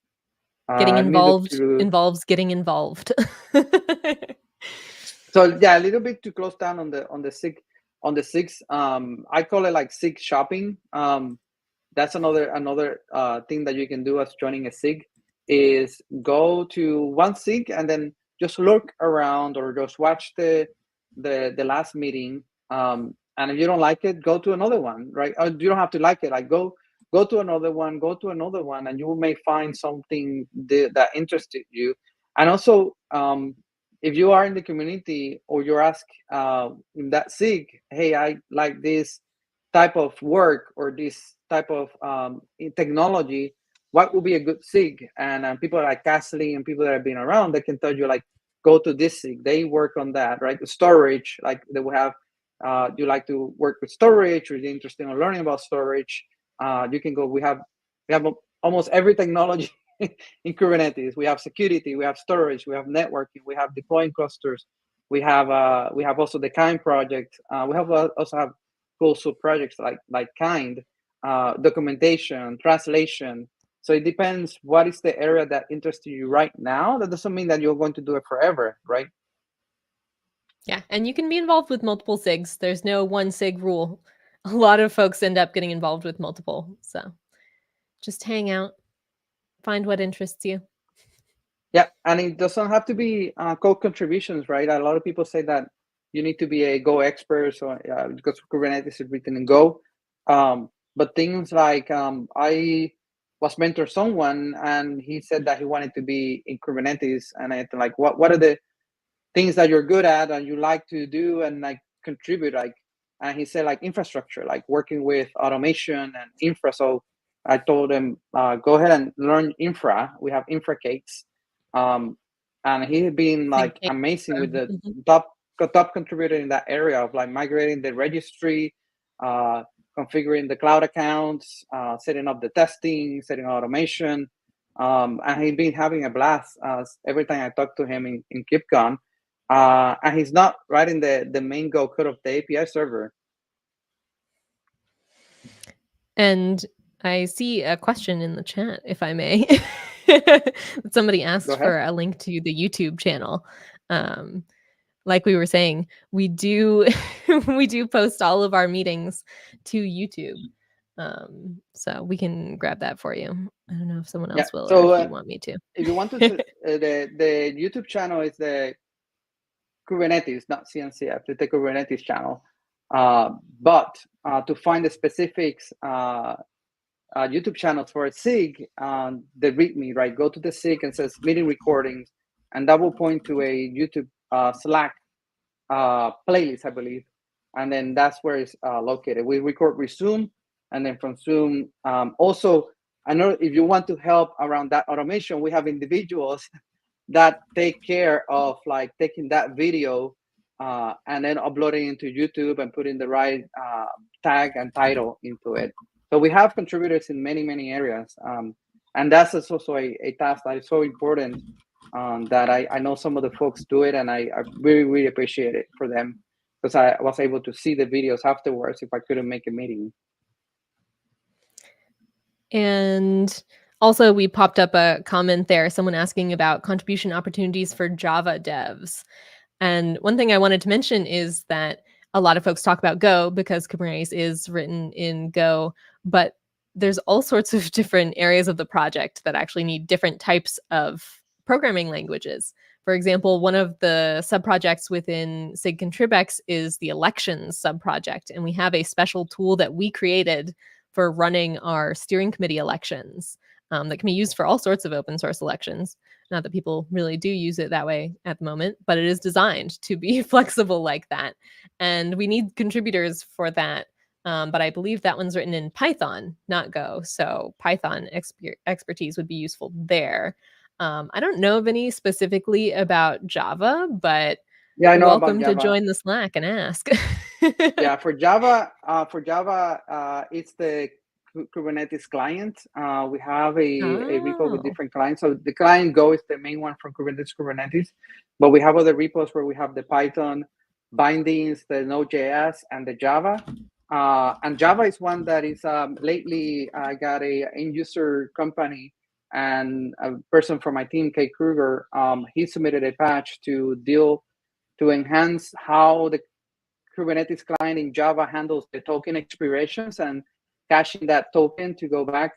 [SPEAKER 1] Getting involved involves getting involved.
[SPEAKER 2] So yeah, a little bit to close down on the SIGs. I call it like SIG shopping. That's another thing that you can do as joining a SIG, is go to one SIG and then just look around or just watch the last meeting. And if you don't like it, go to another one, right? Or you don't have to like it. Like, go to another one, and you may find something that interested you. And also, if you are in the community or you're asked in that SIG, hey, I like this type of work or this type of technology, what would be a good SIG? And people like Castley and people that have been around, they can tell you like, go to this SIG. They work on that, right? The storage, like they will have, you like to work with storage, or you're interested in learning about storage, you can go. We have almost every technology in Kubernetes. We have security, we have storage, we have networking, we have deploying clusters, we have also the Kind project. We have also have cool sub projects like Kind, documentation, translation. So it depends what is the area that interests you right now. That doesn't mean that you're going to do it forever, right?
[SPEAKER 1] Yeah, and you can be involved with multiple SIGs. There's no one SIG rule. A lot of folks end up getting involved with multiple. So just hang out, find what interests you.
[SPEAKER 2] Yeah, and it doesn't have to be code contributions, right? A lot of people say that you need to be a Go expert, so because Kubernetes is written in Go. But things like I was mentoring someone, and he said that he wanted to be in Kubernetes, and I had to like, what are the things that you're good at and you like to do and like contribute, like, and he said like infrastructure, like working with automation and infra. So I told him, go ahead and learn infra. We have infra cakes. And he's been like amazing with the top contributor in that area of like migrating the registry, configuring the cloud accounts, setting up the testing, setting automation. And he's been having a blast every time I talk to him in KubeCon. And he's not writing the main Go code of the API server.
[SPEAKER 1] And I see a question in the chat, if I may. Somebody asked for a link to the YouTube channel. Like we were saying, we do post all of our meetings to YouTube. So we can grab that for you. I don't know if someone else will, or if you want me to.
[SPEAKER 2] If you want to, the YouTube channel is the Kubernetes, not CNCF, the Kubernetes channel. But to find the specifics, YouTube channels for a SIG, the README, right? Go to the SIG and says meeting recordings, and that will point to a YouTube Slack playlist, I believe. And then that's where it's located. We record with Zoom, and then from Zoom, also, I know if you want to help around that automation, we have individuals that take care of like taking that video and then uploading into YouTube and putting the right tag and title into it. So we have contributors in many, many areas. And that's also a task that is so important that I know some of the folks do it, and I really, really appreciate it for them, because I was able to see the videos afterwards if I couldn't make a meeting.
[SPEAKER 1] And also, we popped up a comment there, someone asking about contribution opportunities for Java devs. And one thing I wanted to mention is that a lot of folks talk about Go because Kubernetes is written in Go, but there's all sorts of different areas of the project that actually need different types of programming languages. For example, one of the subprojects within SIG-Contribex is the elections subproject, and we have a special tool that we created for running our steering committee elections that can be used for all sorts of open source elections. Not that people really do use it that way at the moment, but it is designed to be flexible like that. And we need contributors for that. But I believe that one's written in Python, not Go. So Python expertise would be useful there. I don't know of any specifically about Java, but
[SPEAKER 2] yeah, I know
[SPEAKER 1] welcome
[SPEAKER 2] about Java.
[SPEAKER 1] To join the Slack and ask.
[SPEAKER 2] Yeah, for Java, it's the Kubernetes client. We have a repo with different clients. So the client Go is the main one from Kubernetes, but we have other repos where we have the Python bindings, the Node.js, and the Java. And Java is one that is lately I got a end user company, and a person from my team, Kate Kruger, he submitted a patch to enhance how the Kubernetes client in Java handles the token expirations and caching that token to go back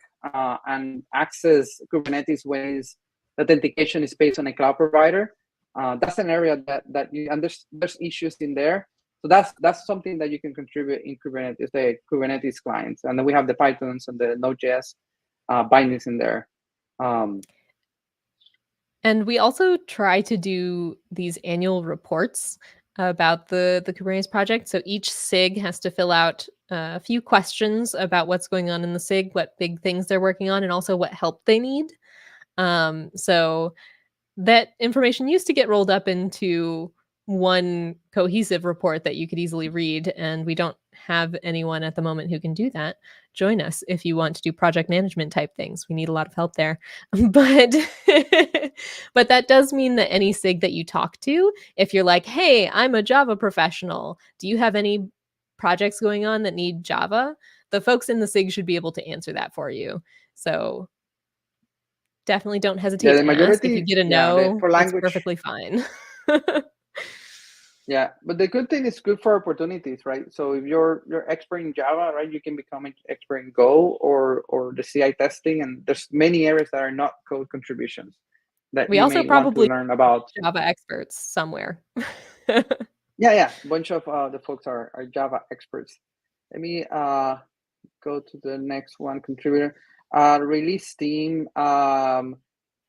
[SPEAKER 2] and access Kubernetes when its authentication is based on a cloud provider. That's an area that and there's issues in there. So that's something that you can contribute in Kubernetes, the Kubernetes clients. And then we have the Pythons and the Node.js bindings in there.
[SPEAKER 1] And we also try to do these annual reports about the Kubernetes project. So each SIG has to fill out a few questions about what's going on in the SIG, what big things they're working on, and also what help they need. So that information used to get rolled up into one cohesive report that you could easily read, and we don't have anyone at the moment who can do that. Join us if you want to do project management type things. We need a lot of help there. But but that does mean that any SIG that you talk to, if you're like, hey, I'm a Java professional, do you have any projects going on that need Java? The folks in the SIG should be able to answer that for you. So definitely don't hesitate to ask. If you get a no,
[SPEAKER 2] for
[SPEAKER 1] that's
[SPEAKER 2] language,
[SPEAKER 1] perfectly fine.
[SPEAKER 2] Yeah, but the good thing is good for opportunities, right? So if you're expert in Java, right, you can become an expert in Go or the CI testing, and there's many areas that are not code contributions that
[SPEAKER 1] We
[SPEAKER 2] you
[SPEAKER 1] also
[SPEAKER 2] may want to
[SPEAKER 1] probably
[SPEAKER 2] learn about.
[SPEAKER 1] Java experts somewhere.
[SPEAKER 2] Yeah, a bunch of the folks are Java experts. Let me go to the next one, contributor. Release team.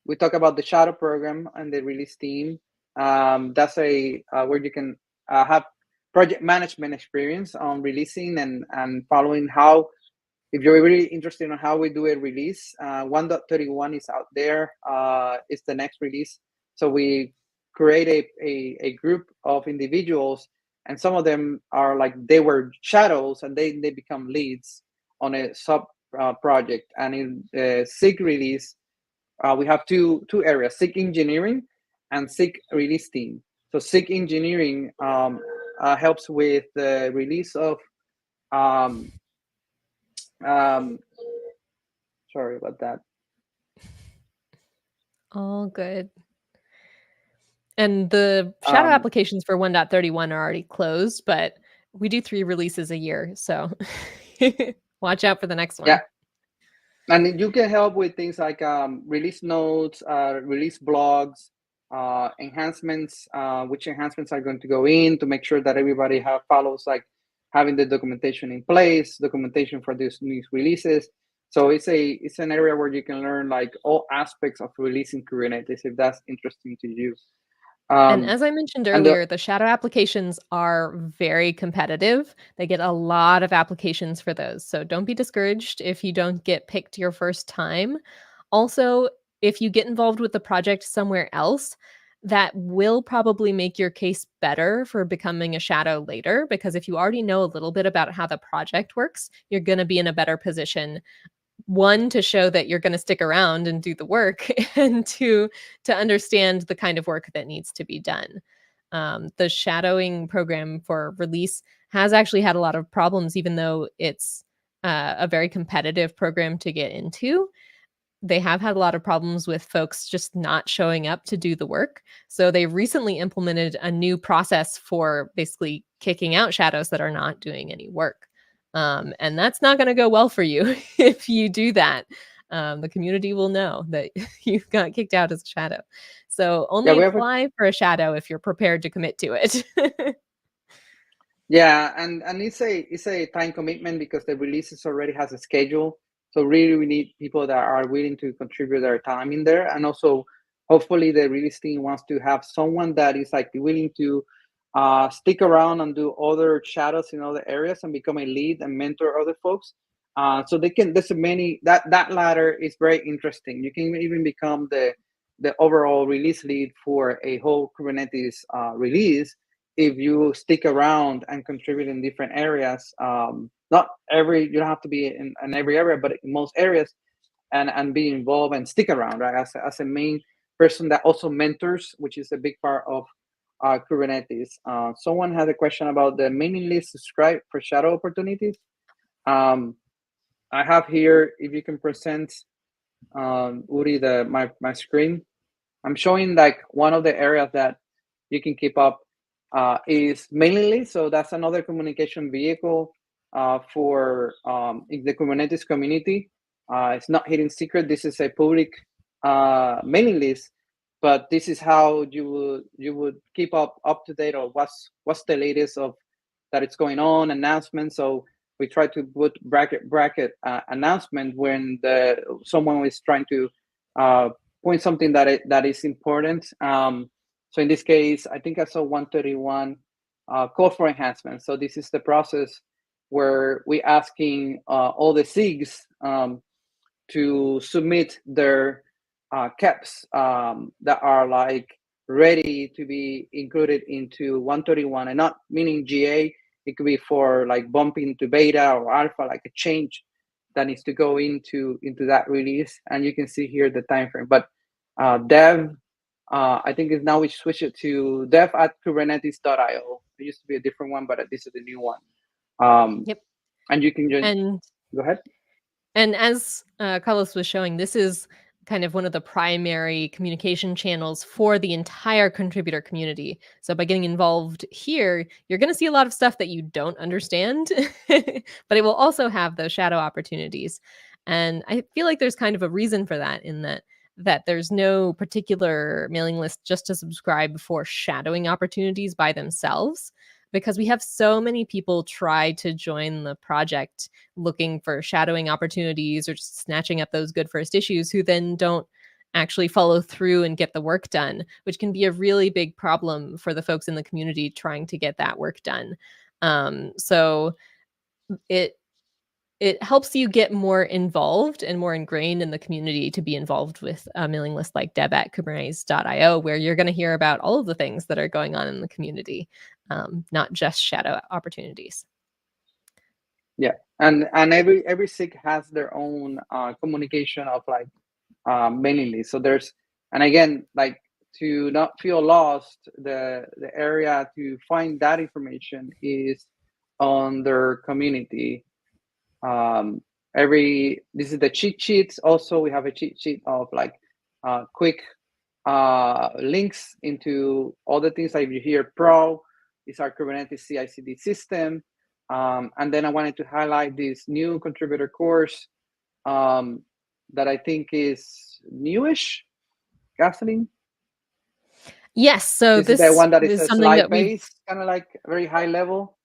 [SPEAKER 2] We talk about the shadow program and the release team. That's a where you can have project management experience on releasing and following how, if you're really interested in how we do a release, 1.31 is out there. It's the next release. So we create a group of individuals, and some of them are like, they were shadows and they become leads on a sub project. And in the SIG release, we have two areas: SIG engineering and SIG release team. So SIG engineering helps with the release of um, sorry about that.
[SPEAKER 1] All good. And the shadow applications for 1.31 are already closed, but we do 3 releases a year, so watch out for the next one.
[SPEAKER 2] Yeah. And you can help with things like release notes, release blogs, enhancements, which enhancements are going to go in to make sure that everybody follows, like having the documentation in place, documentation for these new releases. So it's an area where you can learn like all aspects of releasing Kubernetes, if that's interesting to you.
[SPEAKER 1] And as I mentioned earlier, the shadow applications are very competitive. They get a lot of applications for those. So don't be discouraged if you don't get picked your first time. Also, if you get involved with the project somewhere else, that will probably make your case better for becoming a shadow later, because if you already know a little bit about how the project works, you're going to be in a better position, one, to show that you're going to stick around and do the work, and two, to understand the kind of work that needs to be done. The shadowing program for release has actually had a lot of problems, even though it's a very competitive program to get into. They have had a lot of problems with folks just not showing up to do the work. So they recently implemented a new process for basically kicking out shadows that are not doing any work. And that's not going to go well for you if you do that. The community will know that you got kicked out as a shadow. So only apply for a shadow if you're prepared to commit to it.
[SPEAKER 2] Yeah, and it's a time commitment because the releases already has a schedule. So really, we need people that are willing to contribute their time in there, and also hopefully the release team wants to have someone that is like willing to stick around and do other shadows in other areas and become a lead and mentor other folks. So they can. There's many that ladder is very interesting. You can even become the overall release lead for a whole Kubernetes release if you stick around and contribute in different areas. Not every, you don't have to be in every area, but in most areas, and be involved and stick around, right? As a main person that also mentors, which is a big part of Kubernetes. Someone had a question about the mailing list subscribe for shadow opportunities. I have here, if you can present, Uri, my screen. I'm showing like one of the areas that you can keep up is mailing list. So that's another communication vehicle for the Kubernetes community. It's not hidden secret. This is a public mailing list, but this is how you would keep up to date on what's the latest of that it's going on, announcements. So we try to put bracket announcement when someone is trying to point something that is important. So in this case, I think I saw 131 call for enhancements. So this is the process where we asking all the SIGs to submit their caps that are like ready to be included into 131, and not meaning GA. It could be for like bumping to beta or alpha, like a change that needs to go into that release. And you can see here the time frame. But dev, I think is now we switch it to dev at kubernetes.io. It used to be a different one, but this is the new one.
[SPEAKER 1] Yep.
[SPEAKER 2] And you can just go ahead.
[SPEAKER 1] And as Carlos was showing, this is kind of one of the primary communication channels for the entire contributor community. So by getting involved here, you're going to see a lot of stuff that you don't understand, but it will also have those shadow opportunities. And I feel like there's kind of a reason for that, in that there's no particular mailing list just to subscribe for shadowing opportunities by themselves, because we have so many people try to join the project looking for shadowing opportunities or just snatching up those good first issues, who then don't actually follow through and get the work done, which can be a really big problem for the folks in the community trying to get that work done. So it helps you get more involved and more ingrained in the community to be involved with a mailing list like dev@kubernetes.io, where you're going to hear about all of the things that are going on in the community, not just shadow opportunities.
[SPEAKER 2] Yeah, and every SIG has their own communication of like mailing list. So there's, and again, like, to not feel lost, the area to find that information is on their community. This is the cheat sheets. Also, we have a cheat sheet of like quick links into all the things like you hear. Pro is our Kubernetes CI/CD system. And then I wanted to highlight this new contributor course that I think is newish. Kathleen?
[SPEAKER 1] Yes, so
[SPEAKER 2] This is the one that is
[SPEAKER 1] is
[SPEAKER 2] a
[SPEAKER 1] something that
[SPEAKER 2] slide based, kind of like very high level.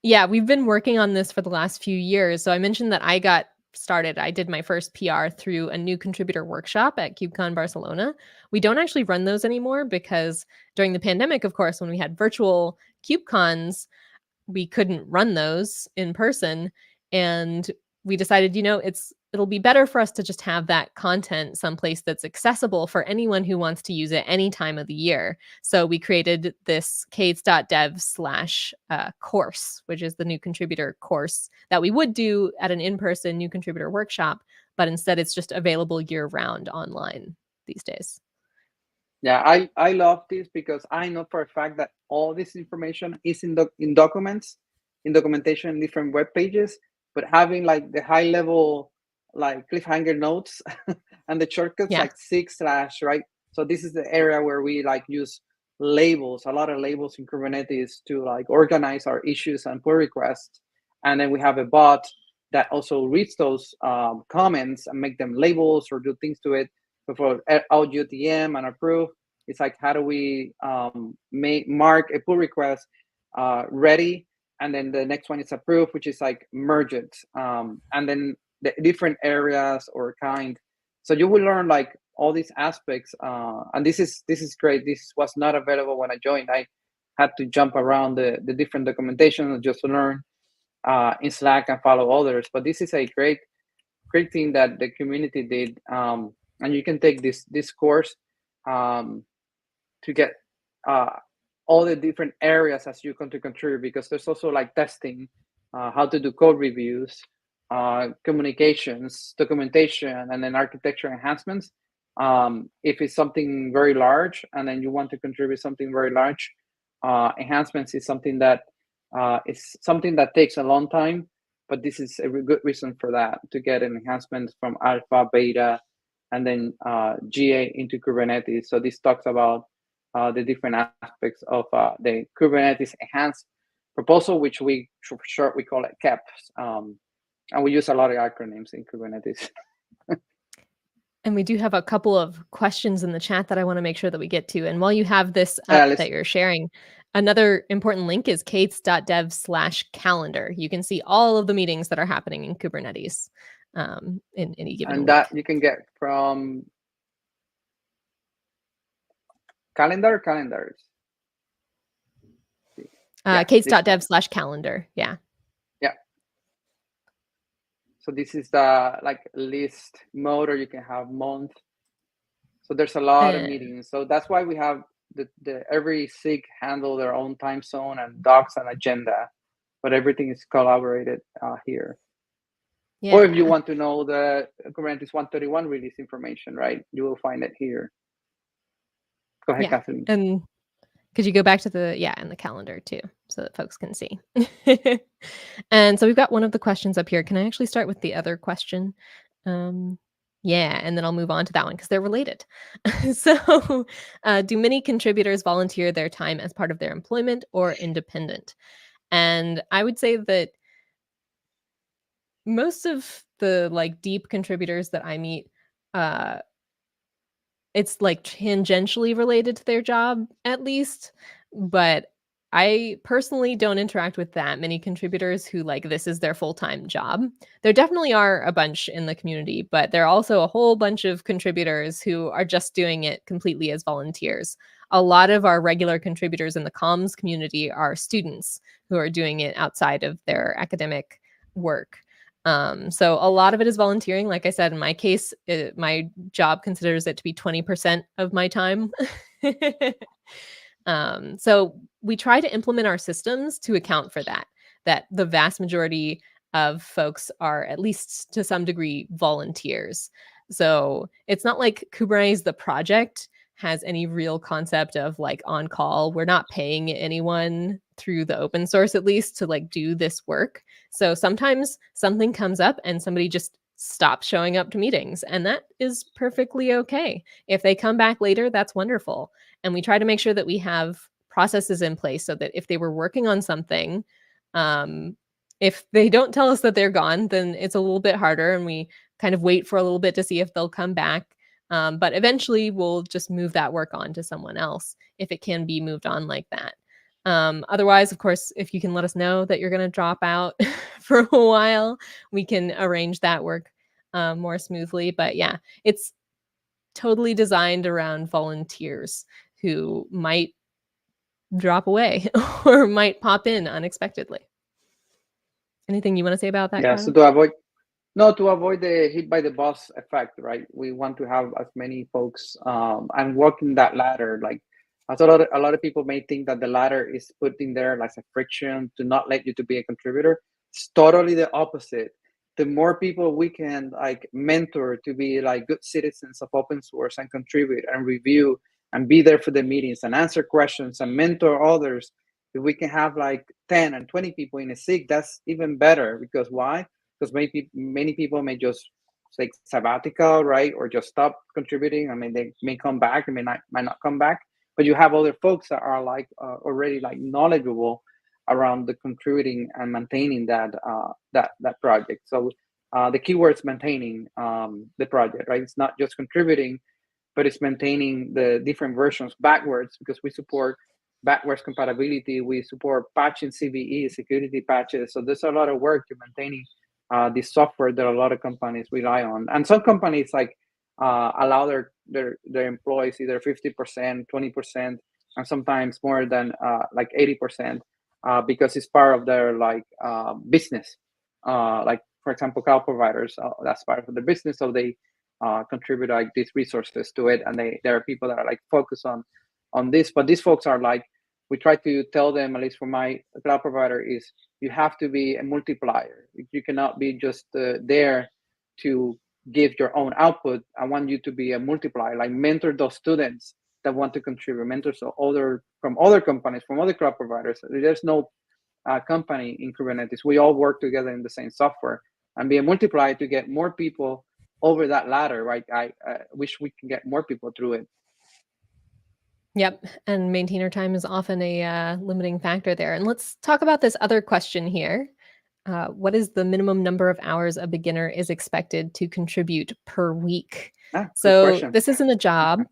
[SPEAKER 1] Yeah, we've been working on this for the last few years. So I mentioned that I got started. I did my first PR through a new contributor workshop at KubeCon Barcelona. We don't actually run those anymore because during the pandemic, of course, when we had virtual KubeCons, we couldn't run those in person. And we decided, it'll be better for us to just have that content someplace that's accessible for anyone who wants to use it any time of the year. So we created this kades.dev/course, which is the new contributor course that we would do at an in-person new contributor workshop, but instead it's just available year-round online these days.
[SPEAKER 2] Yeah, I love this because I know for a fact that all this information is in documents, in documentation, in different web pages, but having like the high level like cliffhanger notes and the shortcuts like SIG/, right? So this is the area where we like use labels, a lot of labels in Kubernetes to like organize our issues and pull requests. And then we have a bot that also reads those comments and make them labels or do things to it before out UTM and approve. It's like, how do we mark a pull request ready, and then the next one is approved, which is like merge it, and then the different areas or kind. So you will learn like all these aspects, and this is great. This was not available when I joined. I had to jump around the different documentation just to learn in Slack and follow others. But this is a great thing that the community did. And you can take this course to get all the different areas as you come to contribute, because there's also like testing, how to do code reviews, communications, documentation, and then architecture enhancements. If it's something very large and then you want to contribute something very large, enhancements is something that takes a long time, but this is a good reason for that, to get an enhancement from alpha, beta, and then GA into Kubernetes. So this talks about the different aspects of the Kubernetes enhanced proposal, which we for short we call it KEPs, and we use a lot of acronyms in Kubernetes.
[SPEAKER 1] And we do have a couple of questions in the chat that I want to make sure that we get to. And while you have this up that you're sharing, another important link is kades.dev/calendar. You can see all of the meetings that are happening in Kubernetes in any given week.
[SPEAKER 2] And that you can get from calendars.
[SPEAKER 1] Kades.dev/calendar. Yeah.
[SPEAKER 2] Yeah. So this is the like list mode, or you can have month. So there's a lot of meetings. So that's why we have the every SIG handle their own time zone and docs and agenda, but everything is collaborated here. Yeah. Or if you want to know the Kubernetes 131 release information, right, you will find it here. Go ahead, Kathleen.
[SPEAKER 1] And could you go back to and the calendar too, so that folks can see. And so we've got one of the questions up here. Can I actually start with the other question? Yeah, and then I'll move on to that one because they're related. So, do many contributors volunteer their time as part of their employment or independent? And I would say that most of the like deep contributors that I meet, uh, it's like tangentially related to their job at least, but I personally don't interact with that many contributors who like this is their full-time job. There definitely are a bunch in the community, but there are also a whole bunch of contributors who are just doing it completely as volunteers. A lot of our regular contributors in the comms community are students who are doing it outside of their academic work. So a lot of it is volunteering. Like I said, in my case, my job considers it to be 20% of my time. So we try to implement our systems to account for that, that the vast majority of folks are at least to some degree volunteers. So it's not like Kubernetes, the project, has any real concept of like on call. We're not paying anyone through the open source, at least, to like do this work. So sometimes something comes up and somebody just stops showing up to meetings, and that is perfectly okay. If they come back later, that's wonderful. And we try to make sure that we have processes in place so that if they were working on something, um, if they don't tell us that they're gone, then it's a little bit harder, and we kind of wait for a little bit to see if they'll come back. But eventually we'll just move that work on to someone else if it can be moved on like that. Otherwise, of course, if you can let us know that you're going to drop out for a while, we can arrange that work more smoothly. But yeah, it's totally designed around volunteers who might drop away or might pop in unexpectedly. Anything you want to say about that,
[SPEAKER 2] Yeah, so
[SPEAKER 1] Carlos?
[SPEAKER 2] to avoid the hit by the bus effect, right? We want to have as many folks and working that ladder. Like, a lot of people may think that the ladder is putting there like a friction to not let you to be a contributor. It's totally the opposite. The more people we can like mentor to be like good citizens of open source and contribute and review and be there for the meetings and answer questions and mentor others, if we can have like 10 and 20 people in a SIG, that's even better. Because why? Because many people may just take sabbatical, right, or just stop contributing. I mean, they may come back, and might not come back, but you have other folks that are like already like knowledgeable around the contributing and maintaining that project. So the keyword is maintaining the project, right? It's not just contributing, but it's maintaining the different versions backwards, because we support backwards compatibility. We support patching CVE, security patches. So there's a lot of work to maintaining this software that a lot of companies rely on. And some companies like allow their employees either 50%, 20%, and sometimes more than like 80%, because it's part of their like business. Like for example, cloud providers, that's part of the business, so they contribute like these resources to it, and there are people that are like focused on this. But these folks are like, we try to tell them, at least for my cloud provider, is you have to be a multiplier. You cannot be just there to give your own output. I want you to be a multiplier, like mentor those students that want to contribute, mentors from other companies, from other cloud providers. There's no company in Kubernetes. We all work together in the same software, and be a multiplier to get more people over that ladder, right? I wish we can get more people through it.
[SPEAKER 1] Yep, and maintainer time is often a limiting factor there. And let's talk about this other question here. What is the minimum number of hours a beginner is expected to contribute per week? So this isn't a job.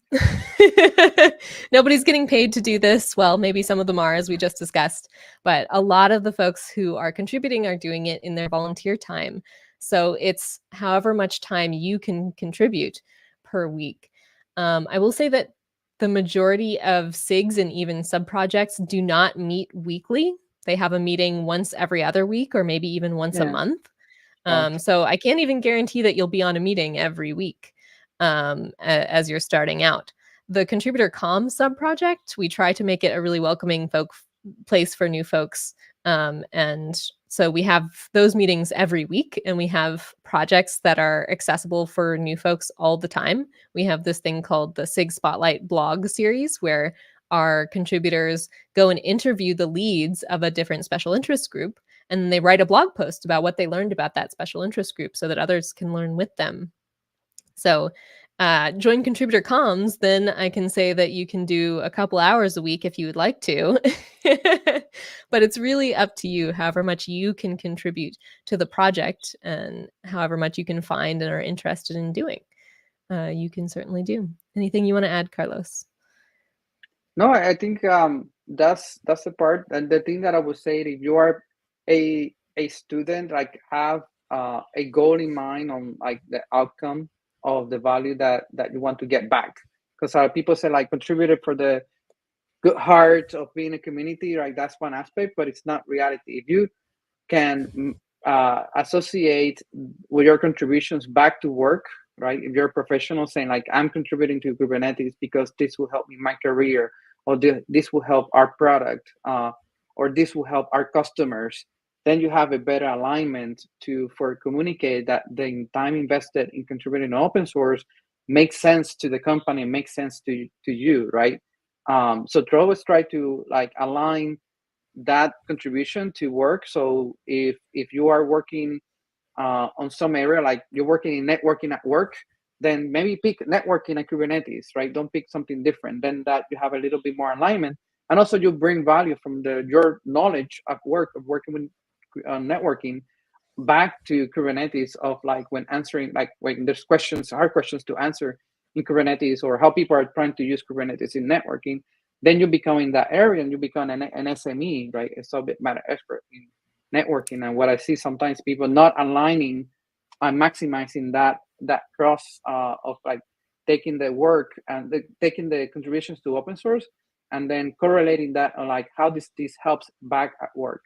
[SPEAKER 1] Nobody's getting paid to do this. Well, maybe some of them are, as we just discussed, but a lot of the folks who are contributing are doing it in their volunteer time. So it's however much time you can contribute per week. I will say that the majority of SIGs and even sub-projects do not meet weekly. They have a meeting once every other week, or maybe even once a month. So I can't even guarantee that you'll be on a meeting every week as you're starting out. The contributor comm sub-project, we try to make it a really welcoming place for new folks. And so we have those meetings every week, and we have projects that are accessible for new folks all the time. We have this thing called the SIG Spotlight blog series, where our contributors go and interview the leads of a different special interest group, and they write a blog post about what they learned about that special interest group so that others can learn with them. So join contributor comms, then I can say that you can do a couple hours a week if you would like to. But it's really up to you, however much you can contribute to the project and however much you can find and are interested in doing. You can certainly do. Anything you want to add, Carlos?
[SPEAKER 2] No, I think that's the part, and the thing that I would say, if you are a student, like have a goal in mind on like the outcome of the value that you want to get back. Because people say like contributed for the good heart of being a community, right? That's one aspect, but it's not reality. If you can associate with your contributions back to work, right? If you're a professional saying like, I'm contributing to Kubernetes because this will help me in my career, or this will help our product, or this will help our customers, then you have a better alignment for communicate that the time invested in contributing to open source makes sense to the company, makes sense to you, right? So always try to like align that contribution to work. So if you are working on some area, like you're working in networking at work, then maybe pick networking and Kubernetes, right? Don't pick something different. Then that you have a little bit more alignment, and also you bring value from your knowledge of work of working with networking back to Kubernetes, of like when answering, like when there's questions, hard questions to answer in Kubernetes, or how people are trying to use Kubernetes in networking. Then you become in that area and you become an SME, right? A subject matter expert in networking. And what I see sometimes, people not aligning and maximizing that cross of like taking the work and taking the contributions to open source, and then correlating that on like how this helps back at work.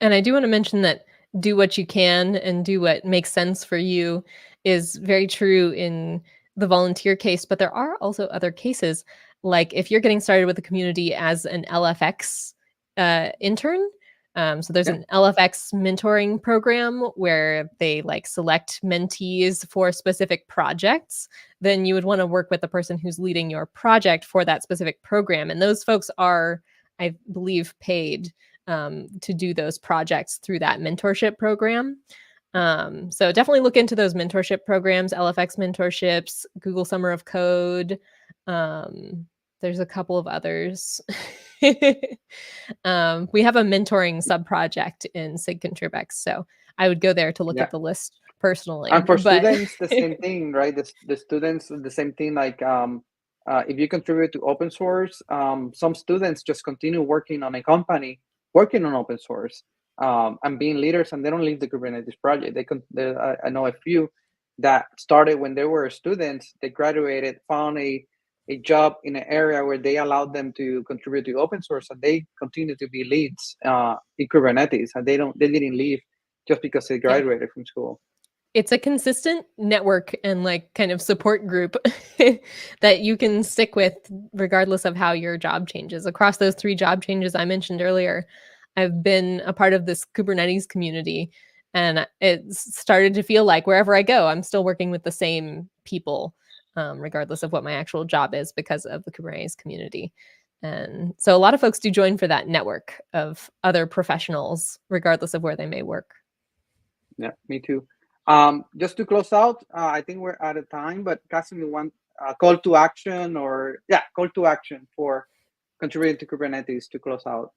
[SPEAKER 1] And I do want to mention that do what you can and do what makes sense for you is very true in the volunteer case, but there are also other cases. Like if you're getting started with the community as an LFX intern, so there's an LFX mentoring program where they like select mentees for specific projects, then you would want to work with the person who's leading your project for that specific program. And those folks are, I believe, paid to do those projects through that mentorship program. So definitely look into those mentorship programs, LFX mentorships, Google Summer of Code. There's a couple of others. We have a mentoring sub-project in SIG-Contribex, so I would go there to look at the list personally.
[SPEAKER 2] And for students, the same thing, right? The students, the same thing, like if you contribute to open source, some students just continue working on a company, working on open source, and being leaders, and they don't leave the Kubernetes project. I know a few that started when they were students, they graduated, found a job in an area where they allowed them to contribute to open source, and they continue to be leads in Kubernetes, and they didn't leave just because they graduated from school.
[SPEAKER 1] It's a consistent network and like kind of support group that you can stick with regardless of how your job changes. Across those 3 job changes I mentioned earlier, I've been a part of this Kubernetes community, and it started to feel like wherever I go, I'm still working with the same people, regardless of what my actual job is, because of the Kubernetes community. And so a lot of folks do join for that network of other professionals, regardless of where they may work.
[SPEAKER 2] Yeah, me too. Just to close out, I think we're out of time, but Kasim, you want call to action call to action for contributing to Kubernetes to close out?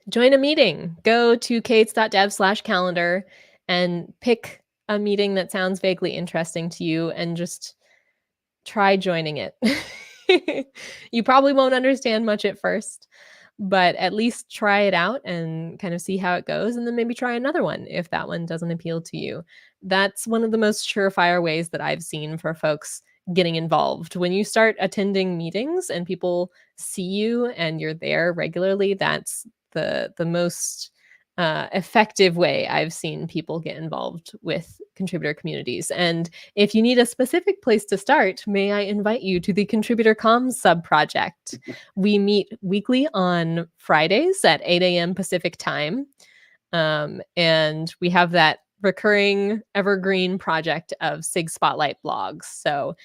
[SPEAKER 1] Join a meeting. Go to k8s.dev/calendar and pick a meeting that sounds vaguely interesting to you and just try joining it. You probably won't understand much at first, but at least try it out and kind of see how it goes, and then maybe try another one if that one doesn't appeal to you. That's one of the most surefire ways that I've seen for folks getting involved. When you start attending meetings and people see you and you're there regularly, that's the most effective way I've seen people get involved with contributor communities. And if you need a specific place to start, may I invite you to the Contributor Comms sub-project. We meet weekly on Fridays at 8 a.m. Pacific time. And we have that recurring evergreen project of SIG Spotlight blogs. So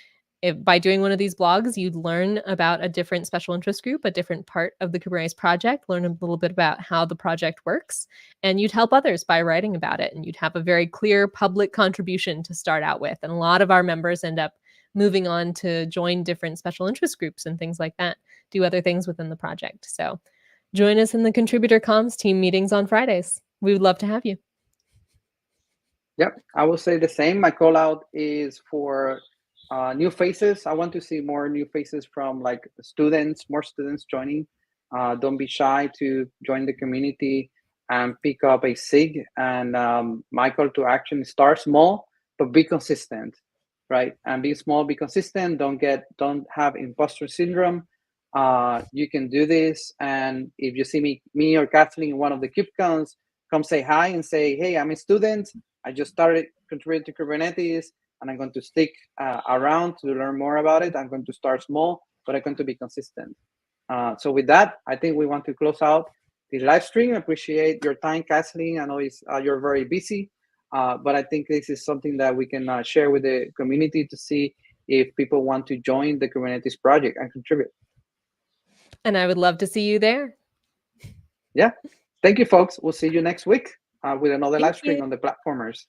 [SPEAKER 1] by doing one of these blogs, you'd learn about a different special interest group, a different part of the Kubernetes project, learn a little bit about how the project works, and you'd help others by writing about it. And you'd have a very clear public contribution to start out with. And a lot of our members end up moving on to join different special interest groups and things like that, do other things within the project. So join us in the contributor comms team meetings on Fridays. We would love to have you.
[SPEAKER 2] Yep, I will say the same. My call out is for new faces. I want to see more new faces from like students, more students joining. Don't be shy to join the community and pick up a SIG. And my call to action is start small, but be consistent, right? And be small, be consistent. Don't have imposter syndrome. You can do this. And if you see me or Kathleen in one of the KubeCons, come say hi and say, hey, I'm a student. I just started contributing to Kubernetes, and I'm going to stick around to learn more about it. I'm going to start small, but I'm going to be consistent. So with that, I think we want to close out the live stream. Appreciate your time, Kathleen. I know you're very busy, but I think this is something that we can share with the community to see if people want to join the Kubernetes project and contribute.
[SPEAKER 1] And I would love to see you there.
[SPEAKER 2] Yeah. Thank you, folks. We'll see you next week with another live stream on the platformers.